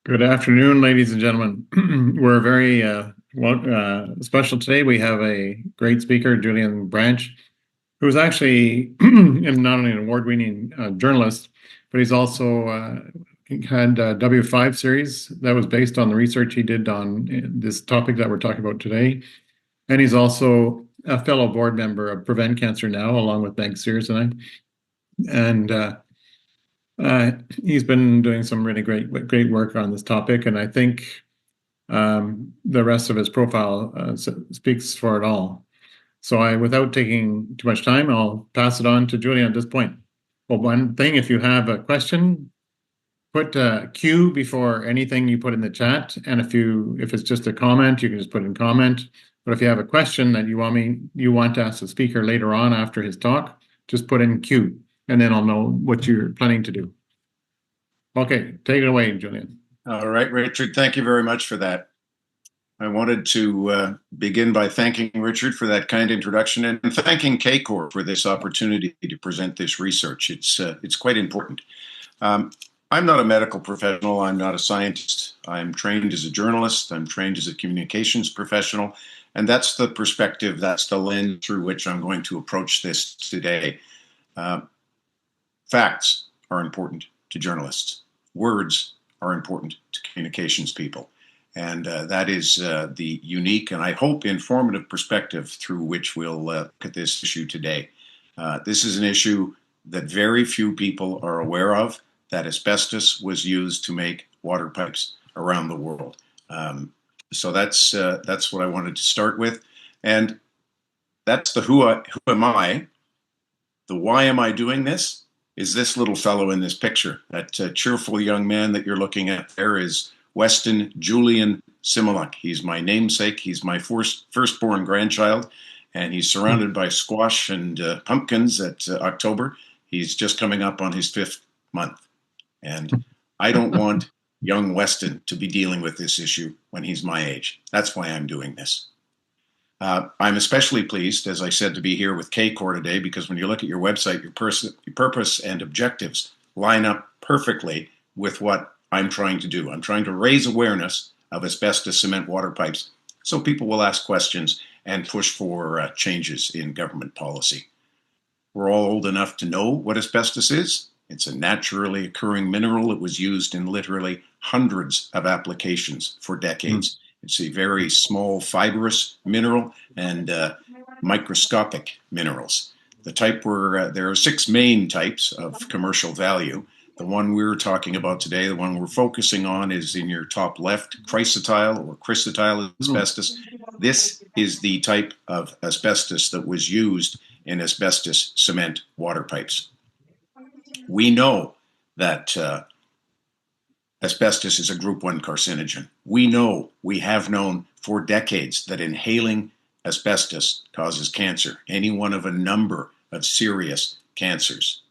Good afternoon, ladies and gentlemen. We're very special today. We have a great speaker, Julian Branch, who's actually not only an award-winning journalist, but he's also had a W5 series that was based on the research he did on this topic that we're talking about today. And he's also a fellow board member of Prevent Cancer Now, along with Meg Sears and I. And he's been doing some really great work on this topic, and I think the rest of his profile speaks for it all. So without taking too much time, I'll pass it on to Julian at this point. Well, one thing, if you have a question, put Q before anything you put in the chat, and if it's just a comment, you can just put in comment. But if you have a question that you want to ask the speaker later on after his talk, just put in Q, and then I'll know what you're planning to do. Okay, take it away, Julian. All right, Richard, thank you very much for that. I wanted to begin by thanking Richard for that kind introduction and thanking CACOR for this opportunity to present this research. It's quite important. I'm not a medical professional. I'm not a scientist. I'm trained as a journalist. I'm trained as a communications professional. And that's the perspective, that's the lens through which I'm going to approach this today. Facts are important to journalists. Words are important to communications people. And that is the unique and I hope informative perspective through which we'll look at this issue today. This is an issue that very few people are aware of, that asbestos was used to make water pipes around the world. So that's what I wanted to start with. And that's the who am I. The why am I doing this is this little fellow in this picture. That cheerful young man that you're looking at there is Weston Julian Similuk. He's my namesake. He's my firstborn grandchild, and he's surrounded by squash and pumpkins at October. He's just coming up on his 5th month. And I don't want young Weston to be dealing with this issue when he's my age. That's why I'm doing this. I'm especially pleased, as I said, to be here with CACOR today, because when you look at your website, your purpose and objectives line up perfectly with what I'm trying to do. I'm trying to raise awareness of asbestos cement water pipes so people will ask questions and push for changes in government policy. We're all old enough to know what asbestos is. It's a naturally occurring mineral. It was used in literally hundreds of applications for decades. It's a very small fibrous mineral and microscopic minerals. The type there are 6 main types of commercial value. The one we're talking about today, the one we're focusing on, is in your top left, chrysotile or chrysotile asbestos. This is the type of asbestos that was used in asbestos cement water pipes. We know that asbestos is a group 1 carcinogen. We have known for decades that inhaling asbestos causes cancer, any one of a number of serious cancers.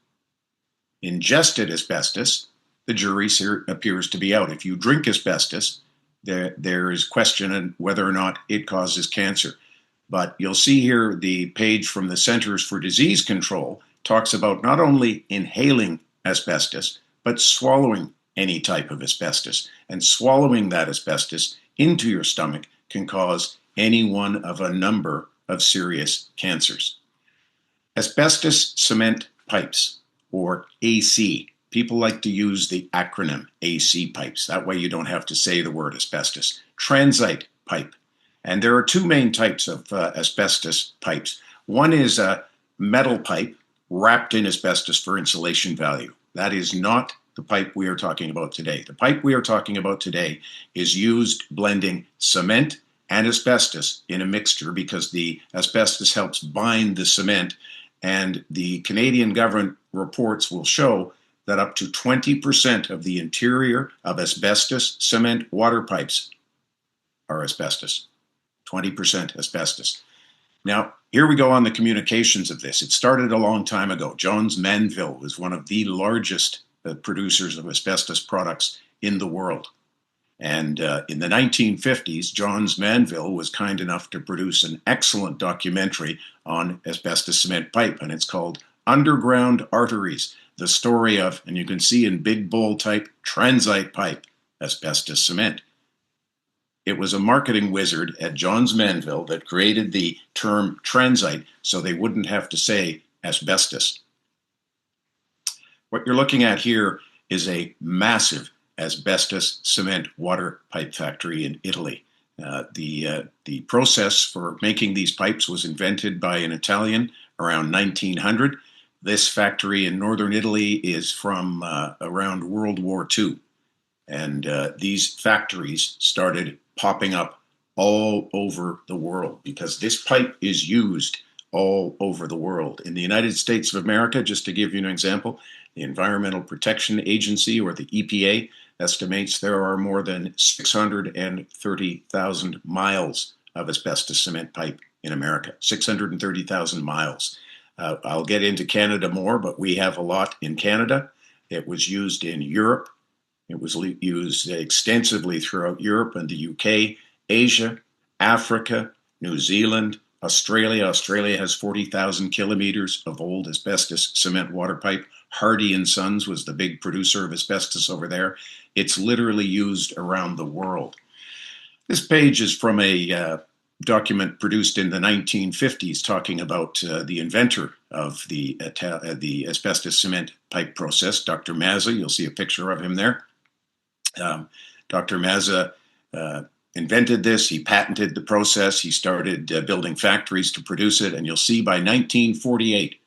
Ingested asbestos, the jury appears to be out. If you drink asbestos, there is question on whether or not it causes cancer. But you'll see here the page from the Centers for Disease Control talks about not only inhaling asbestos, but swallowing any type of asbestos. And swallowing that asbestos into your stomach can cause any one of a number of serious cancers. Asbestos cement pipes, or AC. People like to use the acronym AC pipes. That way you don't have to say the word asbestos. Transite pipe. And there are 2 main types of asbestos pipes. One is a metal pipe wrapped in asbestos for insulation value. That is not the pipe we are talking about today. The pipe we are talking about today is used blending cement and asbestos in a mixture because the asbestos helps bind the cement, and the Canadian government reports will show that up to 20% of the interior of asbestos cement water pipes are asbestos. 20% asbestos. Now, here we go on the communications of this. It started a long time ago. Johns Manville was one of the largest producers of asbestos products in the world. And in the 1950s, Johns Manville was kind enough to produce an excellent documentary on asbestos cement pipe, and it's called Underground Arteries, the story of, and you can see in big bold type, transite pipe, asbestos cement. It was a marketing wizard at Johns Manville that created the term transite so they wouldn't have to say asbestos. What you're looking at here is a massive asbestos cement water pipe factory in Italy. The process for making these pipes was invented by an Italian around 1900. This factory in northern Italy is from around World War II. And these factories started popping up all over the world because this pipe is used all over the world. In the United States of America, just to give you an example, the Environmental Protection Agency, or the EPA, estimates there are more than 630,000 miles of asbestos cement pipe in America. 630,000 miles. I'll get into Canada more, but we have a lot in Canada. It was used in Europe. It was used extensively throughout Europe and the UK, Asia, Africa, New Zealand, Australia. Australia has 40,000 kilometers of old asbestos cement water pipe. Hardy and Sons was the big producer of asbestos over there. It's literally used around the world. This page is from a document produced in the 1950s talking about the inventor of the asbestos cement pipe process, Dr. Mazza. You'll see a picture of him there. Dr. Mazza invented this. He patented the process. He started building factories to produce it. And you'll see by 1948,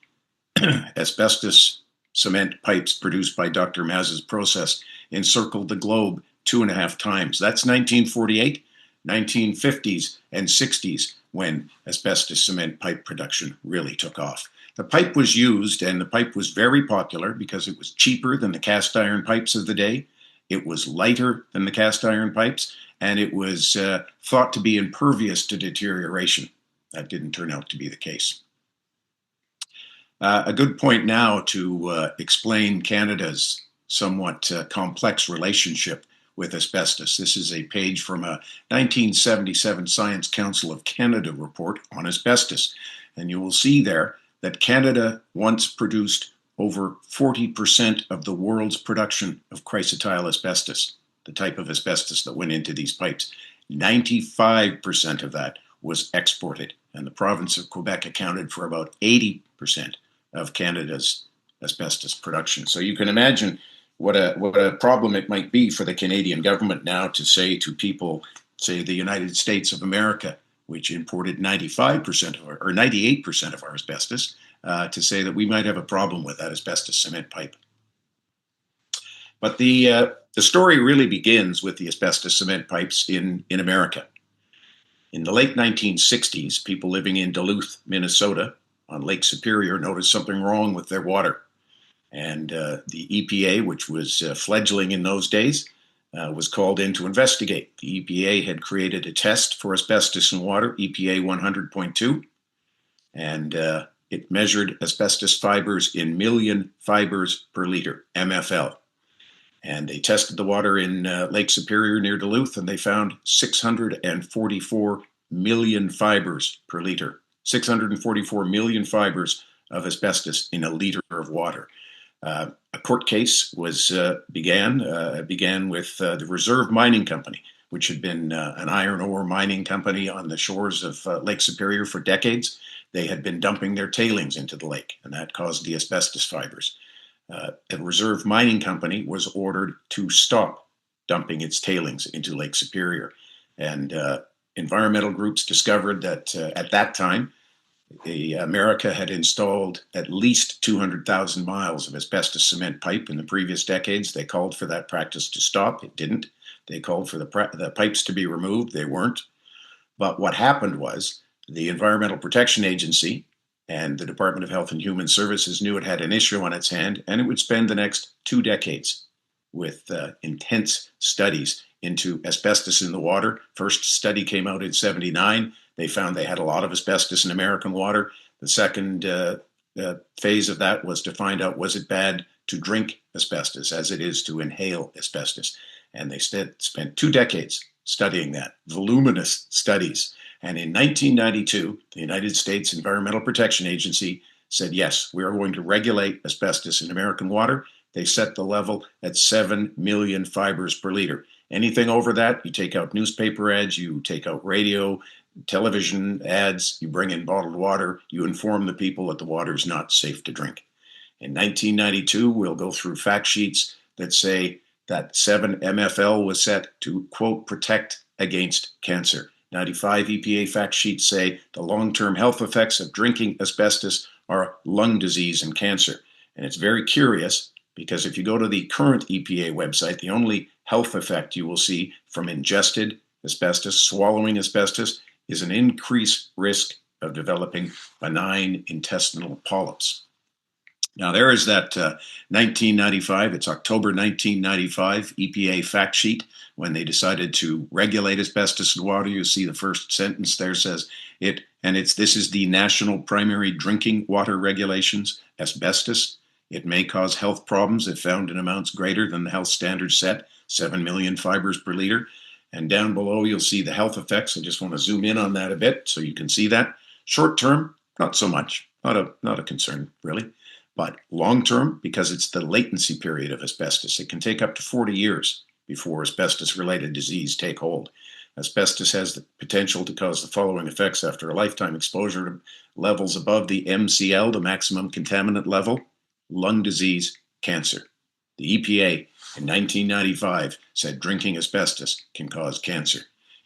asbestos cement pipes produced by Dr. Mazza's process encircled the globe 2.5 times. That's 1948, 1950s, and 60s when asbestos cement pipe production really took off. The pipe was used, and the pipe was very popular because it was cheaper than the cast iron pipes of the day. It was lighter than the cast iron pipes, and it was thought to be impervious to deterioration. That didn't turn out to be the case. A good point now to explain Canada's somewhat complex relationship with asbestos. This is a page from a 1977 Science Council of Canada report on asbestos. And you will see there that Canada once produced over 40% of the world's production of chrysotile asbestos, the type of asbestos that went into these pipes. 95% of that was exported, and the province of Quebec accounted for about 80% of Canada's asbestos production. So you can imagine what a problem it might be for the Canadian government now to say to people, say the United States of America, which imported 95% of or 98% of our asbestos, to say that we might have a problem with that asbestos cement pipe. But the story really begins with the asbestos cement pipes in America. In the late 1960s, people living in Duluth, Minnesota, on Lake Superior, noticed something wrong with their water. And the EPA, which was fledgling in those days, was called in to investigate. The EPA had created a test for asbestos in water, EPA 100.2, and it measured asbestos fibers in million fibers per liter, MFL. And they tested the water in Lake Superior near Duluth, and they found 644 million fibers per liter. 644 million fibers of asbestos in a liter of water. A court case began with the Reserve Mining Company, which had been an iron ore mining company on the shores of Lake Superior for decades. They had been dumping their tailings into the lake, and that caused the asbestos fibers. The Reserve Mining Company was ordered to stop dumping its tailings into Lake Superior. And environmental groups discovered that at that time, America had installed at least 200,000 miles of asbestos cement pipe in the previous decades. They called for that practice to stop. It didn't. They called for the pipes to be removed. They weren't. But what happened was the Environmental Protection Agency and the Department of Health and Human Services knew it had an issue on its hand, and it would spend the next 2 decades with intense studies into asbestos in the water. First study came out in '79. They found they had a lot of asbestos in American water. The second phase of that was to find out, was it bad to drink asbestos as it is to inhale asbestos? And they spent 2 decades studying that, voluminous studies. And in 1992, the United States Environmental Protection Agency said, yes, we are going to regulate asbestos in American water. They set the level at 7 million fibers per liter. Anything over that, you take out newspaper ads, you take out radio, television ads, you bring in bottled water, you inform the people that the water is not safe to drink. In 1992, we'll go through fact sheets that say that 7-MFL was set to, quote, protect against cancer. 95 EPA fact sheets say the long-term health effects of drinking asbestos are lung disease and cancer. And it's very curious because if you go to the current EPA website, the only health effect you will see from ingested asbestos, swallowing asbestos, is an increased risk of developing benign intestinal polyps. Now, there is that 1995, it's October 1995 EPA fact sheet when they decided to regulate asbestos in water. You see the first sentence there says this is the National Primary Drinking Water Regulations, asbestos. It may cause health problems if found in amounts greater than the health standard set, 7 million fibers per liter. And down below, you'll see the health effects. I just want to zoom in on that a bit so you can see that. Short term, not so much, not a concern, really. But long term, because it's the latency period of asbestos, it can take up to 40 years before asbestos-related disease take hold. Asbestos has the potential to cause the following effects after a lifetime exposure to levels above the MCL, the maximum contaminant level: lung disease, cancer. The EPA in 1995 said drinking asbestos can cause cancer.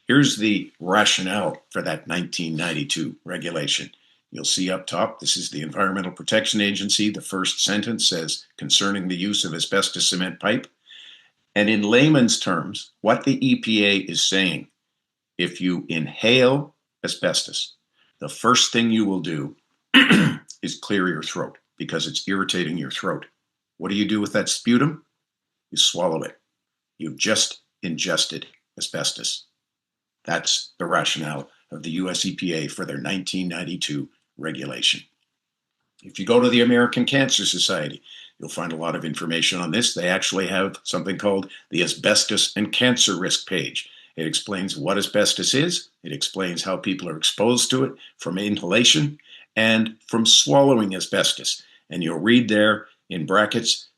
Here's the rationale for that 1992 regulation. You'll see up top, this is the Environmental Protection Agency. The first sentence says, concerning the use of asbestos cement pipe. And in layman's terms, what the EPA is saying, if you inhale asbestos, the first thing you will do is clear your throat because it's irritating your throat. What do you do with that sputum? You swallow it. You've just ingested asbestos. That's the rationale of the US EPA for their 1992 regulation. If you go to the American Cancer Society, you'll find a lot of information on this. They actually have something called the Asbestos and Cancer Risk page. It explains what asbestos is. It explains how people are exposed to it from inhalation and from swallowing asbestos. And you'll read there in brackets,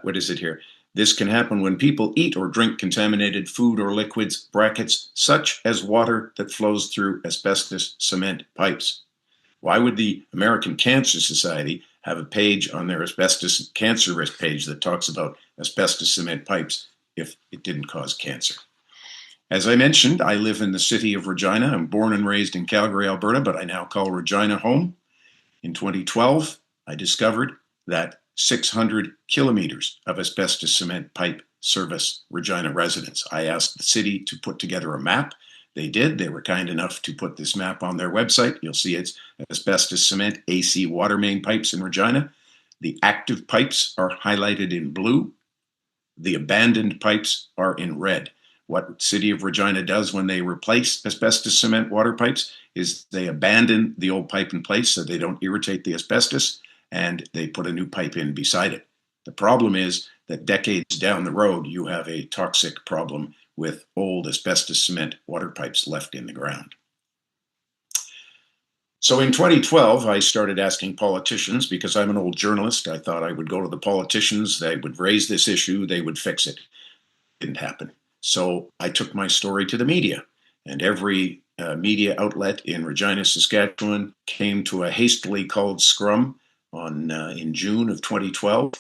what is it here? This can happen when people eat or drink contaminated food or liquids, brackets, such as water that flows through asbestos cement pipes. Why would the American Cancer Society have a page on their asbestos cancer risk page that talks about asbestos cement pipes if it didn't cause cancer? As I mentioned, I live in the city of Regina. I'm born and raised in Calgary, Alberta, but I now call Regina home. In 2012, I discovered that 600 kilometers of asbestos cement pipe service Regina residents. I asked the city to put together a map. They did. They were kind enough to put this map on their website. You'll see it's asbestos cement AC water main pipes in Regina. The active pipes are highlighted in blue. The abandoned pipes are in red. What City of Regina does when they replace asbestos cement water pipes is they abandon the old pipe in place so they don't irritate the asbestos, and they put a new pipe in beside it. The problem is that decades down the road, you have a toxic problem with old asbestos cement water pipes left in the ground. So in 2012, I started asking politicians, because I'm an old journalist, I thought I would go to the politicians, they would raise this issue, they would fix it. It didn't happen. So I took my story to the media, and every media outlet in Regina, Saskatchewan came to a hastily called scrum in June of 2012.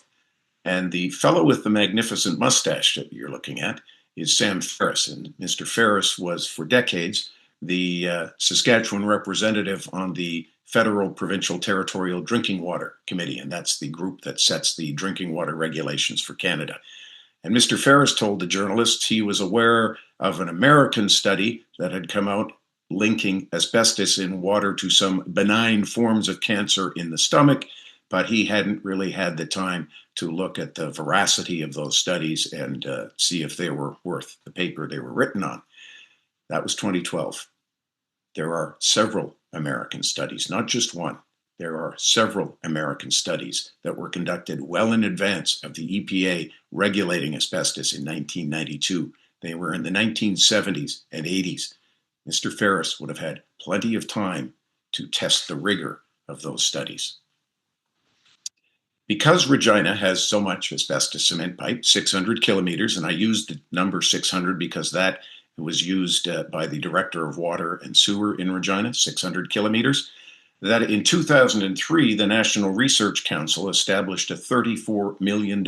And the fellow with the magnificent mustache that you're looking at is Sam Ferris. And Mr. Ferris was for decades the Saskatchewan representative on the Federal Provincial Territorial Drinking Water Committee. And that's the group that sets the drinking water regulations for Canada. And Mr. Ferris told the journalists he was aware of an American study that had come out linking asbestos in water to some benign forms of cancer in the stomach, but he hadn't really had the time to look at the veracity of those studies and see if they were worth the paper they were written on. That was 2012. There are several American studies, not just one. There are several American studies that were conducted well in advance of the EPA regulating asbestos in 1992. They were in the 1970s and 80s. Mr. Ferris would have had plenty of time to test the rigor of those studies. Because Regina has so much asbestos cement pipe, 600 kilometers, and I used the number 600 because that was used by the Director of Water and Sewer in Regina, 600 kilometers, that in 2003, the National Research Council established a $34 million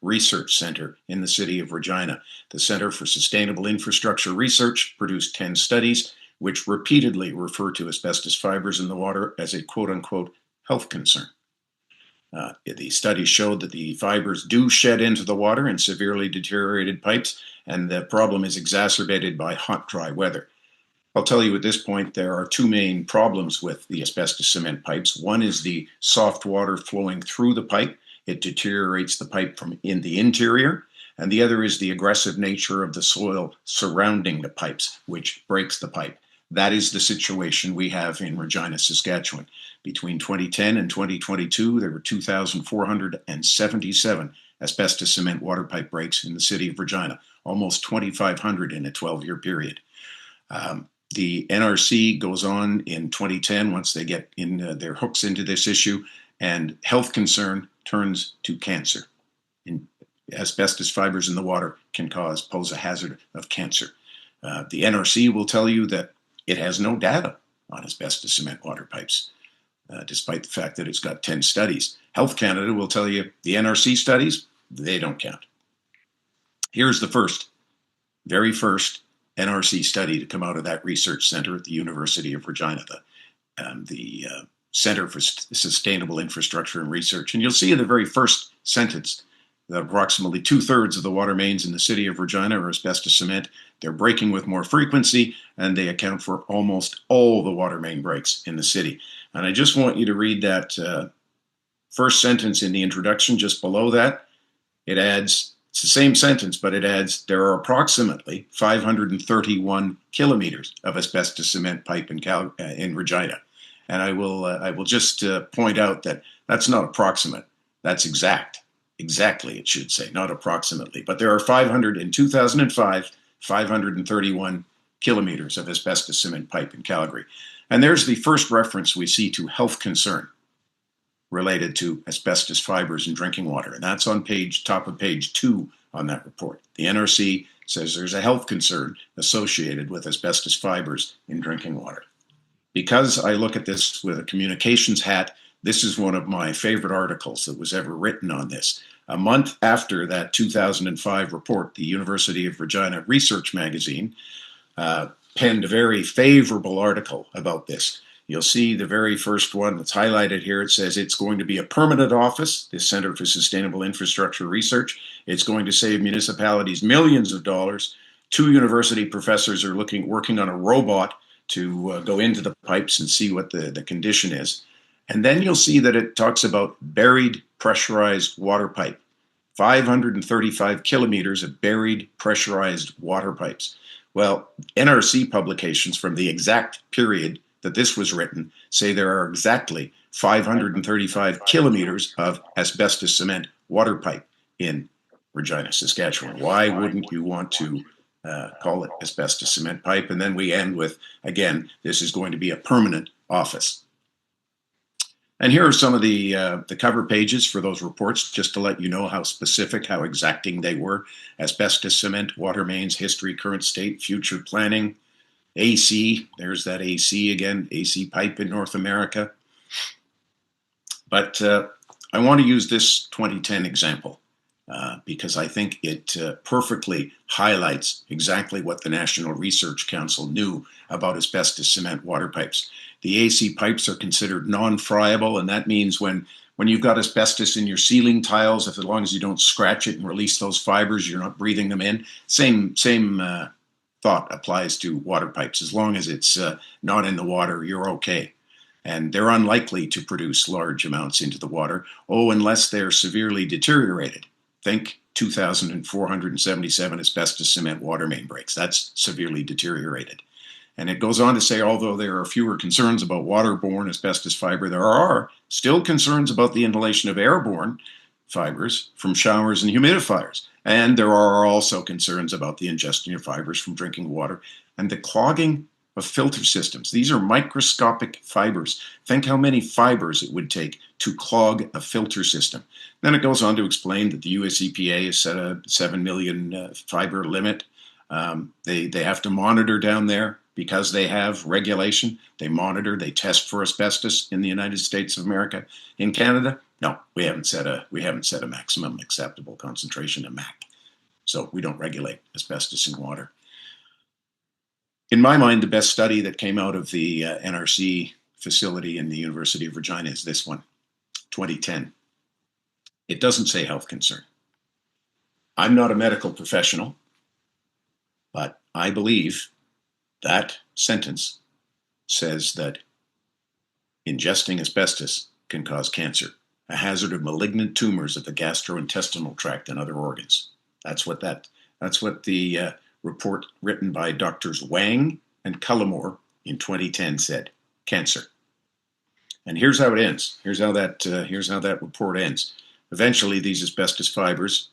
research center in the city of Regina. The Center for Sustainable Infrastructure Research produced 10 studies, which repeatedly refer to asbestos fibers in the water as a quote-unquote health concern. The studies showed that the fibers do shed into the water in severely deteriorated pipes, and the problem is exacerbated by hot, dry weather. I'll tell you at this point, there are two main problems with the asbestos cement pipes. One is the soft water flowing through the pipe. It deteriorates the pipe from in the interior. And the other is the aggressive nature of the soil surrounding the pipes, which breaks the pipe. That is the situation we have in Regina, Saskatchewan. Between 2010 and 2022, there were 2,477 asbestos cement water pipe breaks in the city of Regina, almost 2,500 in a 12-year period. The NRC goes on in 2010, once they get in their hooks into this issue, and health concern turns to cancer. Asbestos fibers in the water can pose a hazard of cancer. The NRC will tell you that it has no data on asbestos cement water pipes, despite the fact that it's got 10 studies. Health Canada will tell you the NRC studies, they don't count. Here's the very first NRC study to come out of that research center at the University of Regina, the Center for Sustainable Infrastructure and Research. And you'll see in the very first sentence that approximately 2/3 of the water mains in the city of Regina are asbestos cement. They're breaking with more frequency, and they account for almost all the water main breaks in the city. And I just want you to read that first sentence in the introduction just below that. It adds, it's the same sentence, but it adds, there are approximately 531 kilometers of asbestos cement pipe in Regina. And I will just point out that that's not approximate. That's exactly, it should say, not approximately. But there are 2005, 531 kilometers of asbestos cement pipe in Calgary. And there's the first reference we see to health concern related to asbestos fibers in drinking water. And that's on top of page 2 on that report. The NRC says there's a health concern associated with asbestos fibers in drinking water. Because I look at this with a communications hat, this is one of my favorite articles that was ever written on this. A month after that 2005 report, the University of Regina Research Magazine penned a very favorable article about this. You'll see the very first one that's highlighted here. It says it's going to be a permanent office, this Center for Sustainable Infrastructure Research. It's going to save municipalities millions of dollars. 2 university professors are working on a robot to go into the pipes and see what the condition is. And then you'll see that it talks about buried pressurized water pipe, 535 kilometers of buried pressurized water pipes. Well, NRC publications from the exact period that this was written say there are exactly 535 kilometers of asbestos cement water pipe in Regina, Saskatchewan. Why wouldn't you want to call it asbestos cement pipe? And then we end with, again, this is going to be a permanent office. And here are some of the cover pages for those reports, just to let you know how specific, how exacting they were. Asbestos cement, water mains, history, current state, future planning, AC, there's that AC again, AC pipe in North America. But I want to use this 2010 example because I think it perfectly highlights exactly what the National Research Council knew about asbestos cement water pipes. The AC pipes are considered non-friable, and that means when you've got asbestos in your ceiling tiles, as long as you don't scratch it and release those fibers, you're not breathing them in. Same thought applies to water pipes. As long as it's not in the water, you're okay. And they're unlikely to produce large amounts into the water, unless they're severely deteriorated. Think 2,477 asbestos cement water main breaks. That's severely deteriorated. And it goes on to say, although there are fewer concerns about waterborne asbestos fiber, there are still concerns about the inhalation of airborne fibers from showers and humidifiers. And there are also concerns about the ingestion of fibers from drinking water and the clogging of filter systems. These are microscopic fibers. Think how many fibers it would take to clog a filter system. Then it goes on to explain that the US EPA has set a 7 million fiber limit. They have to monitor down there because they have regulation. They monitor, they test for asbestos in the United States of America. In Canada, no, we haven't set a maximum acceptable concentration, a MAC. So we don't regulate asbestos in water. In my mind, the best study that came out of the NRC facility in the University of Regina is this one, 2010. It doesn't say health concern. I'm not a medical professional, but I believe that sentence says that ingesting asbestos can cause cancer, a hazard of malignant tumors of the gastrointestinal tract and other organs. That's what the report written by Doctors Wang and Cullimore in 2010 said. Cancer. And here's how it ends. Here's how that report ends. Eventually, these asbestos fibers,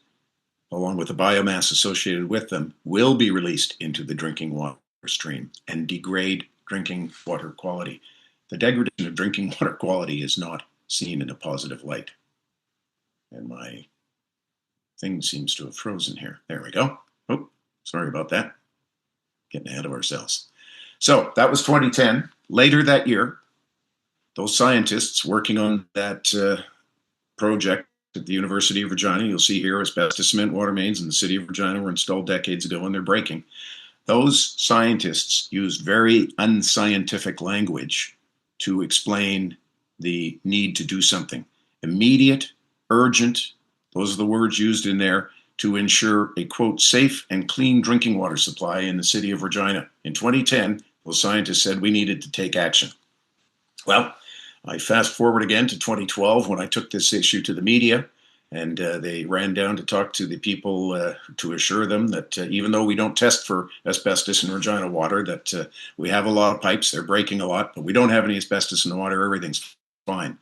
along with the biomass associated with them, will be released into the drinking water stream and degrade drinking water quality. The degradation of drinking water quality is not seen in a positive light. And my thing seems to have frozen here. There we go. Oh, sorry about that. Getting ahead of ourselves. So that was 2010. Later that year, those scientists working on that project at the University of Regina, you'll see here asbestos cement water mains in the city of Regina were installed decades ago and they're breaking. Those scientists used very unscientific language to explain the need to do something. Immediate, urgent, those are the words used in there, to ensure a, quote, safe and clean drinking water supply in the city of Regina. In 2010, those scientists said we needed to take action. Well, I fast forward again to 2012 when I took this issue to the media, and they ran down to talk to the people to assure them that even though we don't test for asbestos in Regina water, that we have a lot of pipes, they're breaking a lot, but we don't have any asbestos in the water, everything's fine.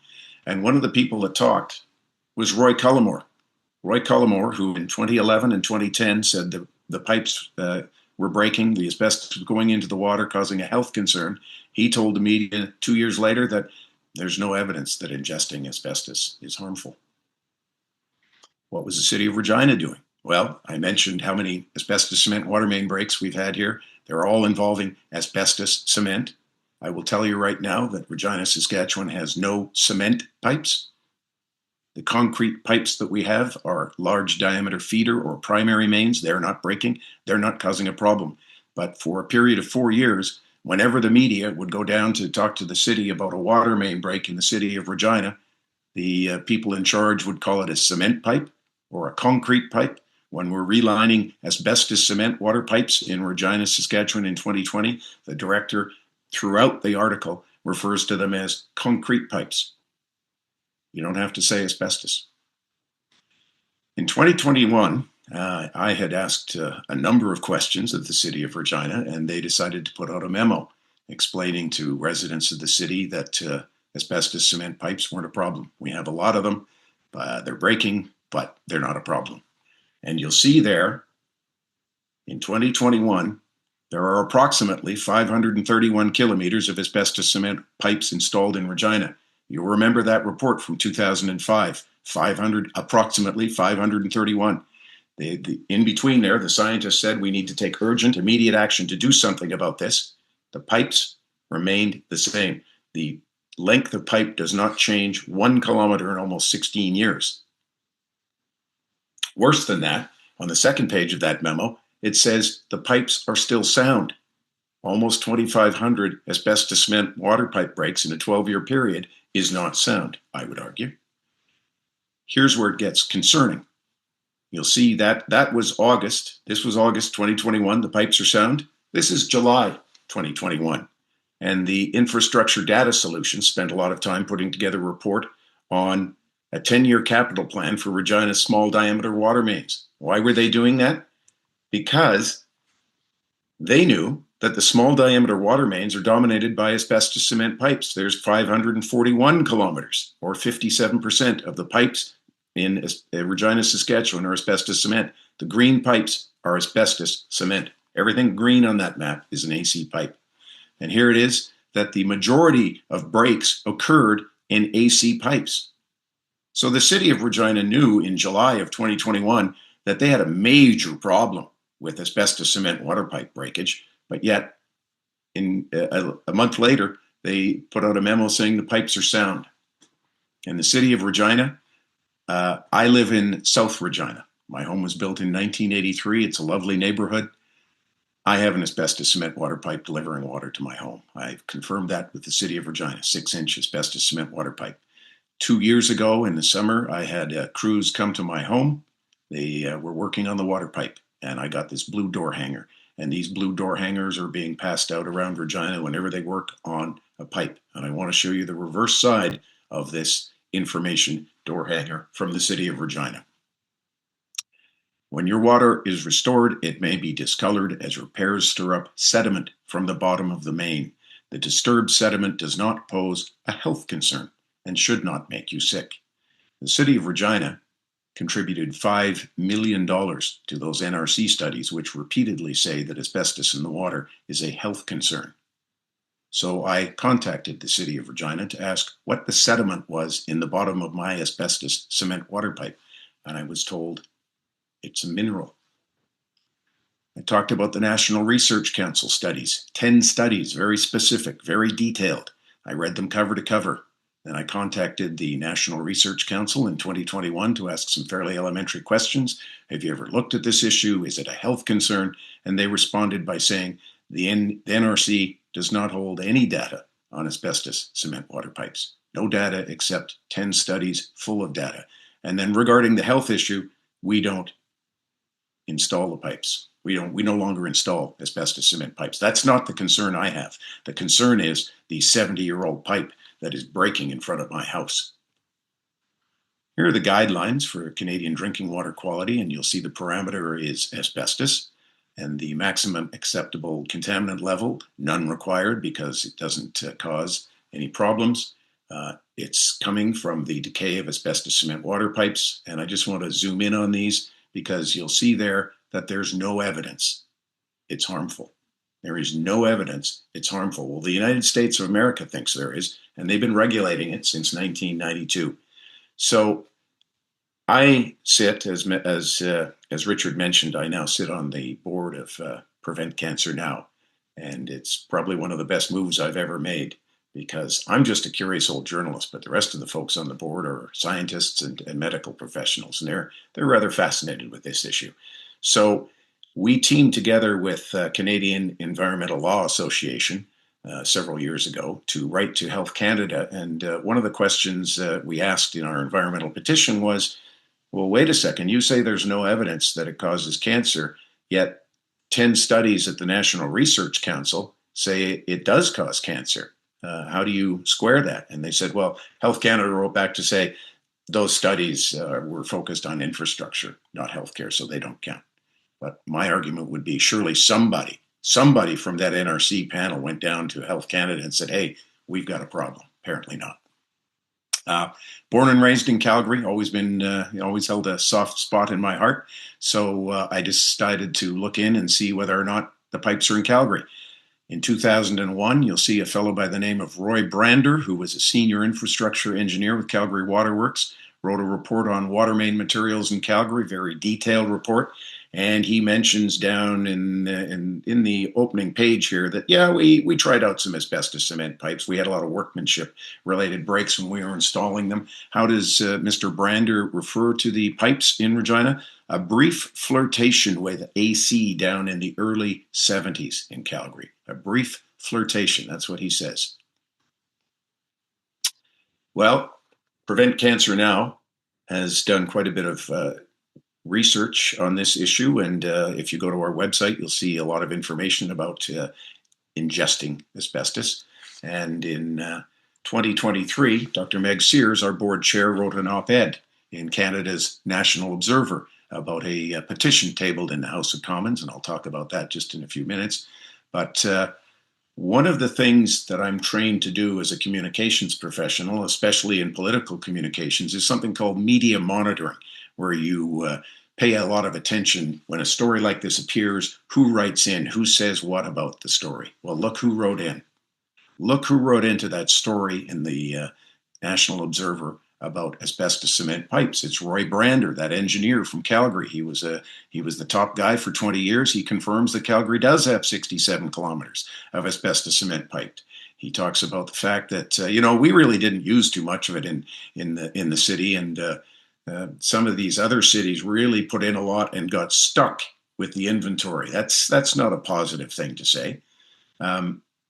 And one of the people that talked was Roy Cullimore. Roy Cullimore, who in 2011 and 2010 said the pipes were breaking, the asbestos was going into the water, causing a health concern. He told the media 2 years later that there's no evidence that ingesting asbestos is harmful. What was the city of Regina doing? Well, I mentioned how many asbestos cement water main breaks we've had here. They're all involving asbestos cement. I will tell you right now that Regina, Saskatchewan has no cement pipes. The concrete pipes that we have are large diameter feeder or primary mains. They're not breaking. They're not causing a problem. But for a period of 4 years, whenever the media would go down to talk to the city about a water main break in the city of Regina, the people in charge would call it a cement pipe or a concrete pipe. When we're relining asbestos cement water pipes in Regina, Saskatchewan in 2020, the director throughout the article refers to them as concrete pipes. You don't have to say asbestos. In 2021, I had asked a number of questions of the city of Regina, and they decided to put out a memo explaining to residents of the city that asbestos cement pipes weren't a problem. We have a lot of them. They're breaking, but they're not a problem. And you'll see there, in 2021, there are approximately 531 kilometers of asbestos cement pipes installed in Regina. You'll remember that report from 2005, approximately 531. In between there, the scientists said we need to take urgent, immediate action to do something about this. The pipes remained the same. The length of pipe does not change 1 kilometer in almost 16 years. Worse than that, on the second page of that memo, it says the pipes are still sound. Almost 2,500 asbestos cement water pipe breaks in a 12-year period is not sound, I would argue. Here's where it gets concerning. You'll see that was August. This was August 2021. The pipes are sound. This is July 2021. And the Infrastructure Data Solutions spent a lot of time putting together a report on a 10-year capital plan for Regina's small diameter water mains. Why were they doing that? Because they knew that the small diameter water mains are dominated by asbestos cement pipes. There's 541 kilometers, or 57% of the pipes in Regina, Saskatchewan are asbestos cement. The green pipes are asbestos cement. Everything green on that map is an AC pipe. And here it is that the majority of breaks occurred in AC pipes. So the city of Regina knew in July of 2021 that they had a major problem with asbestos cement water pipe breakage, but yet in a month later, they put out a memo saying the pipes are sound. In the city of Regina, I live in South Regina. My home was built in 1983. It's a lovely neighborhood. I have an asbestos cement water pipe delivering water to my home. I've confirmed that with the city of Regina, 6-inch asbestos cement water pipe. 2 years ago in the summer, I had crews come to my home. They were working on the water pipe, and I got this blue door hanger. And these blue door hangers are being passed out around Regina whenever they work on a pipe. And I want to show you the reverse side of this information door hanger from the city of Regina. When your water is restored, it may be discolored as repairs stir up sediment from the bottom of the main. The disturbed sediment does not pose a health concern and should not make you sick. The city of Regina contributed $5 million to those NRC studies, which repeatedly say that asbestos in the water is a health concern. So I contacted the city of Regina to ask what the sediment was in the bottom of my asbestos cement water pipe, and I was told it's a mineral. I talked about the National Research Council studies, 10 studies, very specific, very detailed. I read them cover to cover. Then I contacted the National Research Council in 2021 to ask some fairly elementary questions. Have you ever looked at this issue? Is it a health concern? And they responded by saying the NRC does not hold any data on asbestos cement water pipes. No data except 10 studies full of data. And then regarding the health issue, we don't install the pipes. We no longer install asbestos cement pipes. That's not the concern I have. The concern is the 70-year-old pipe that is breaking in front of my house. Here are the guidelines for Canadian drinking water quality, and you'll see the parameter is asbestos, and the maximum acceptable contaminant level, none required because it doesn't cause any problems. It's coming from the decay of asbestos cement water pipes, and I just want to zoom in on these because you'll see there that there's no evidence it's harmful. There is no evidence it's harmful. Well, the United States of America thinks there is, and they've been regulating it since 1992. So I sit, as Richard mentioned, I now sit on the board of Prevent Cancer Now, and it's probably one of the best moves I've ever made because I'm just a curious old journalist, but the rest of the folks on the board are scientists and medical professionals, and they're rather fascinated with this issue. So we teamed together with Canadian Environmental Law Association several years ago to write to Health Canada. And one of the questions we asked in our environmental petition was, well, wait a second, you say there's no evidence that it causes cancer, yet 10 studies at the National Research Council say it does cause cancer. How do you square that? And they said, well, Health Canada wrote back to say those studies were focused on infrastructure, not healthcare, so they don't count. But my argument would be surely somebody from that NRC panel went down to Health Canada and said, hey, we've got a problem. Apparently not. Born and raised in Calgary, always held a soft spot in my heart. So I decided to look in and see whether or not the pipes are in Calgary. In 2001, you'll see a fellow by the name of Roy Brander, who was a senior infrastructure engineer with Calgary Waterworks, wrote a report on water main materials in Calgary, very detailed report. And he mentions down in the opening page here that, yeah, we tried out some asbestos cement pipes. We had a lot of workmanship related breaks when we were installing them. How does Mr. Brander refer to the pipes in Regina? A brief flirtation with AC down in the early 70s in Calgary. A brief flirtation, that's what he says. Well, Prevent Cancer Now has done quite a bit of research on this issue, and if you go to our website, you'll see a lot of information about ingesting asbestos. And in 2023, Dr. Meg Sears, our board chair, wrote an op-ed in Canada's National Observer about a petition tabled in the House of Commons, and I'll talk about that just in a few minutes. But one of the things that I'm trained to do as a communications professional, especially in political communications, is something called media monitoring, where you pay a lot of attention when a story like this appears, who writes in, who says what about the story. Well, look who wrote in. look who wrote into that story in the National Observer about asbestos cement pipes. It's Roy Brander, that engineer from Calgary. He was the top guy for 20 years. He confirms that Calgary does have 67 kilometers of asbestos cement piped. He talks about the fact that we really didn't use too much of it in the city, and some of these other cities really put in a lot and got stuck with the inventory. That's not a positive thing to say.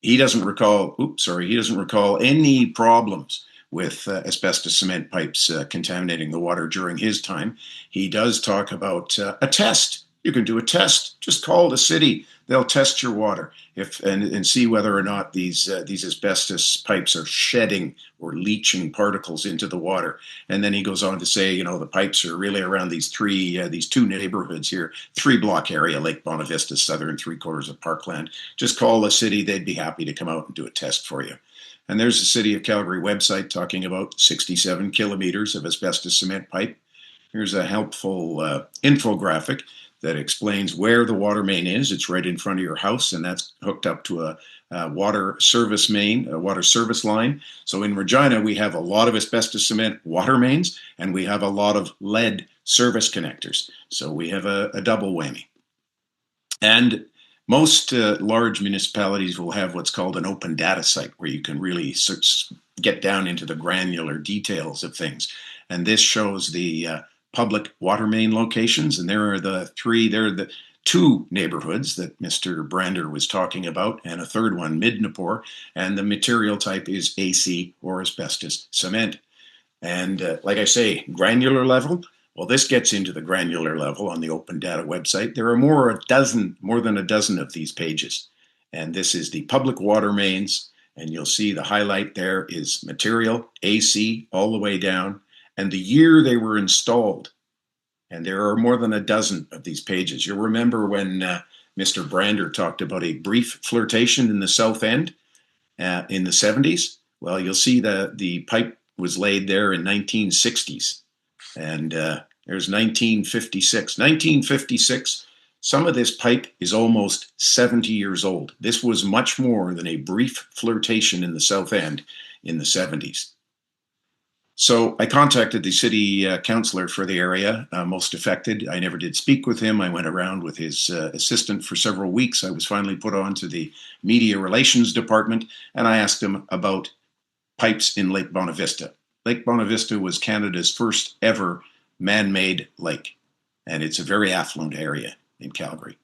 He doesn't recall. He doesn't recall any problems with asbestos cement pipes contaminating the water during his time. He does talk about a test. You can do a test. Just call the city. They'll test your water and see whether or not these asbestos pipes are shedding or leaching particles into the water. And then he goes on to say, the pipes are really around these two neighborhoods here, 3-block area, Lake Bonavista, southern 3/4 of Parkland. Just call the city. They'd be happy to come out and do a test for you. And there's the City of Calgary website talking about 67 kilometers of asbestos cement pipe. Here's a helpful infographic that explains where the water main is. It's right in front of your house, and that's hooked up to a water service main, a water service line. So in Regina, we have a lot of asbestos cement water mains, and we have a lot of lead service connectors. So we have a double whammy. And most large municipalities will have what's called an open data site where you can really get down into the granular details of things. And this shows the public water main locations. And there are the two neighborhoods that Mr. Brander was talking about, and a third one, Midnapore. And the material type is AC or asbestos cement. And like I say, granular level. Well, this gets into the granular level on the Open Data website. There are more than a dozen of these pages. And this is the public water mains. And you'll see the highlight there is material, AC, all the way down, and the year they were installed. And there are more than a dozen of these pages. You'll remember when Mr. Brander talked about a brief flirtation in the South End in the 70s. Well, you'll see the pipe was laid there in 1960s. And there's 1956. 1956, some of this pipe is almost 70 years old. This was much more than a brief flirtation in the South End in the 70s. So I contacted the city councillor for the area most affected. I never did speak with him. I went around with his assistant for several weeks. I was finally put on to the media relations department, and I asked him about pipes in Lake Bonavista. Lake Bonavista was Canada's first ever man-made lake, and it's a very affluent area in Calgary,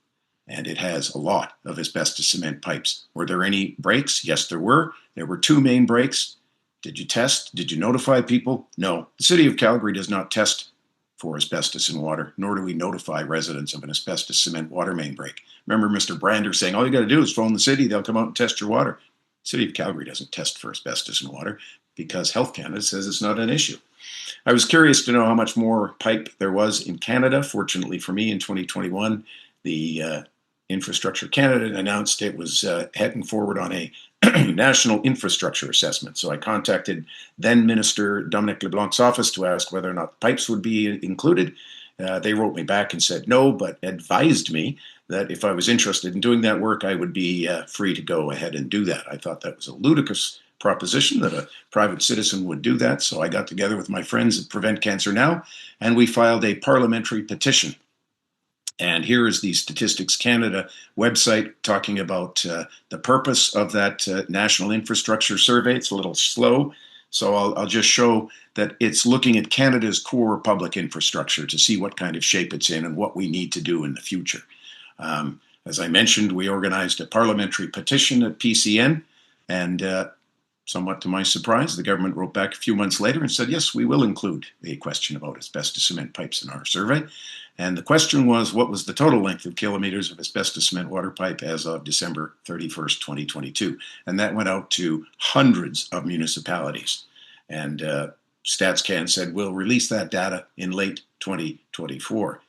and it has a lot of asbestos cement pipes. Were there any breaks? Yes, there were. There were 2 main breaks. Did you test? Did you notify people? No. The City of Calgary does not test for asbestos in water, nor do we notify residents of an asbestos cement water main break. Remember Mr. Brander saying, all you got to do is phone the city, they'll come out and test your water. The City of Calgary doesn't test for asbestos in water because Health Canada says it's not an issue. I was curious to know how much more pipe there was in Canada. Fortunately for me, in 2021, the Infrastructure Canada announced it was heading forward on a national infrastructure assessment. So I contacted then Minister Dominic LeBlanc's office to ask whether or not pipes would be included. They wrote me back and said no, but advised me that if I was interested in doing that work, I would be free to go ahead and do that. I thought that was a ludicrous proposition that a private citizen would do that. So I got together with my friends at Prevent Cancer Now, and we filed a parliamentary petition. And here is the Statistics Canada website talking about the purpose of that National Infrastructure Survey. It's a little slow, so I'll just show that it's looking at Canada's core public infrastructure to see what kind of shape it's in and what we need to do in the future. As I mentioned, we organized a parliamentary petition at PCN, and somewhat to my surprise, the government wrote back a few months later and said, yes, we will include a question about asbestos cement pipes in our survey. And the question was, what was the total length of kilometers of asbestos cement water pipe as of December 31st, 2022? And that went out to hundreds of municipalities. And StatsCan said, we'll release that data in late 2024.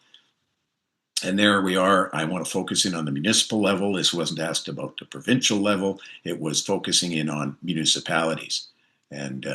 And there we are. I want to focus in on the municipal level. This wasn't asked about the provincial level. It was focusing in on municipalities. And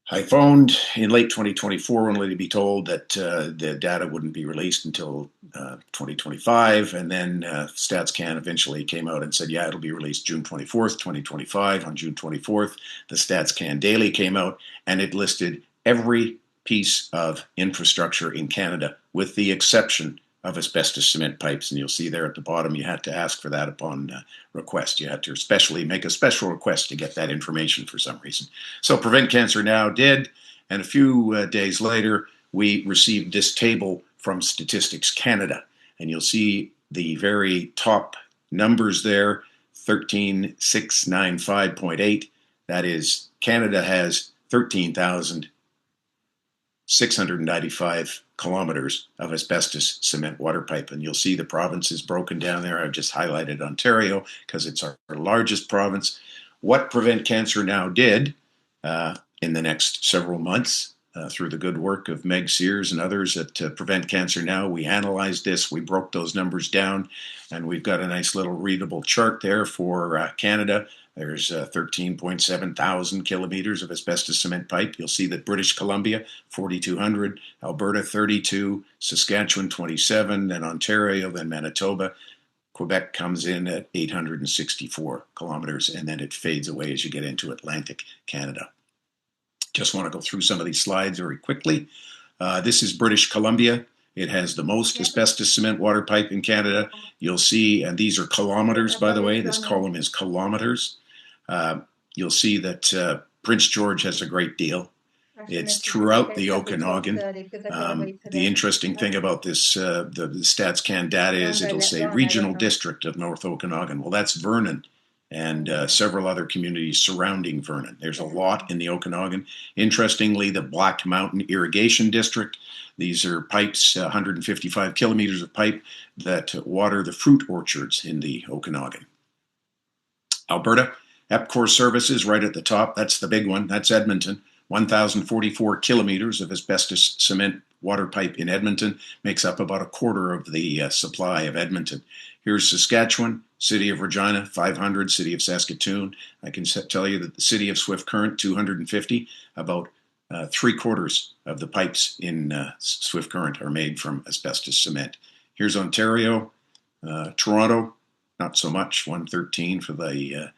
I phoned in late 2024 only to be told that the data wouldn't be released until 2025. And then StatsCan eventually came out and said, yeah, it'll be released June 24th, 2025. On June 24th, the StatsCan Daily came out and it listed every piece of infrastructure in Canada with the exception of asbestos cement pipes. And you'll see there at the bottom, you had to ask for that upon request. You had to especially make a special request to get that information for some reason. So Prevent Cancer Now did, and a few days later, we received this table from Statistics Canada. And you'll see the very top numbers there, 13695.8. That is, Canada has 13,695 kilometers of asbestos cement water pipe. And you'll see the provinces broken down there. I've just highlighted Ontario because it's our largest province. What Prevent Cancer Now did in the next several months, through the good work of Meg Sears and others at Prevent Cancer Now, we analyzed this, we broke those numbers down, and we've got a nice little readable chart there for Canada. There's 13.7 thousand kilometers of asbestos cement pipe. You'll see that British Columbia, 4,200, Alberta, 32, Saskatchewan, 27, then Ontario, then Manitoba. Quebec comes in at 864 kilometers, and then it fades away as you get into Atlantic Canada. Just want to go through some of these slides very quickly. This is British Columbia. It has the most asbestos cement water pipe in Canada. You'll see, and these are kilometers, by the way. This column is kilometers. You'll see that Prince George has a great deal. It's throughout the Okanagan. The interesting thing about this, the StatsCan data is it'll say Regional District of North Okanagan. Well, that's Vernon and several other communities surrounding Vernon. There's a lot in the Okanagan. Interestingly, the Black Mountain Irrigation District, these are pipes, 155 kilometers of pipe that water the fruit orchards in the Okanagan. Alberta, EPCOR Services right at the top. That's the big one. That's Edmonton. 1,044 kilometers of asbestos cement water pipe in Edmonton makes up about a quarter of the supply of Edmonton. Here's Saskatchewan, City of Regina, 500, City of Saskatoon. I can tell you that the City of Swift Current, 250, about 3/4 of the pipes in Swift Current are made from asbestos cement. Here's Ontario, Toronto, not so much, 113 for the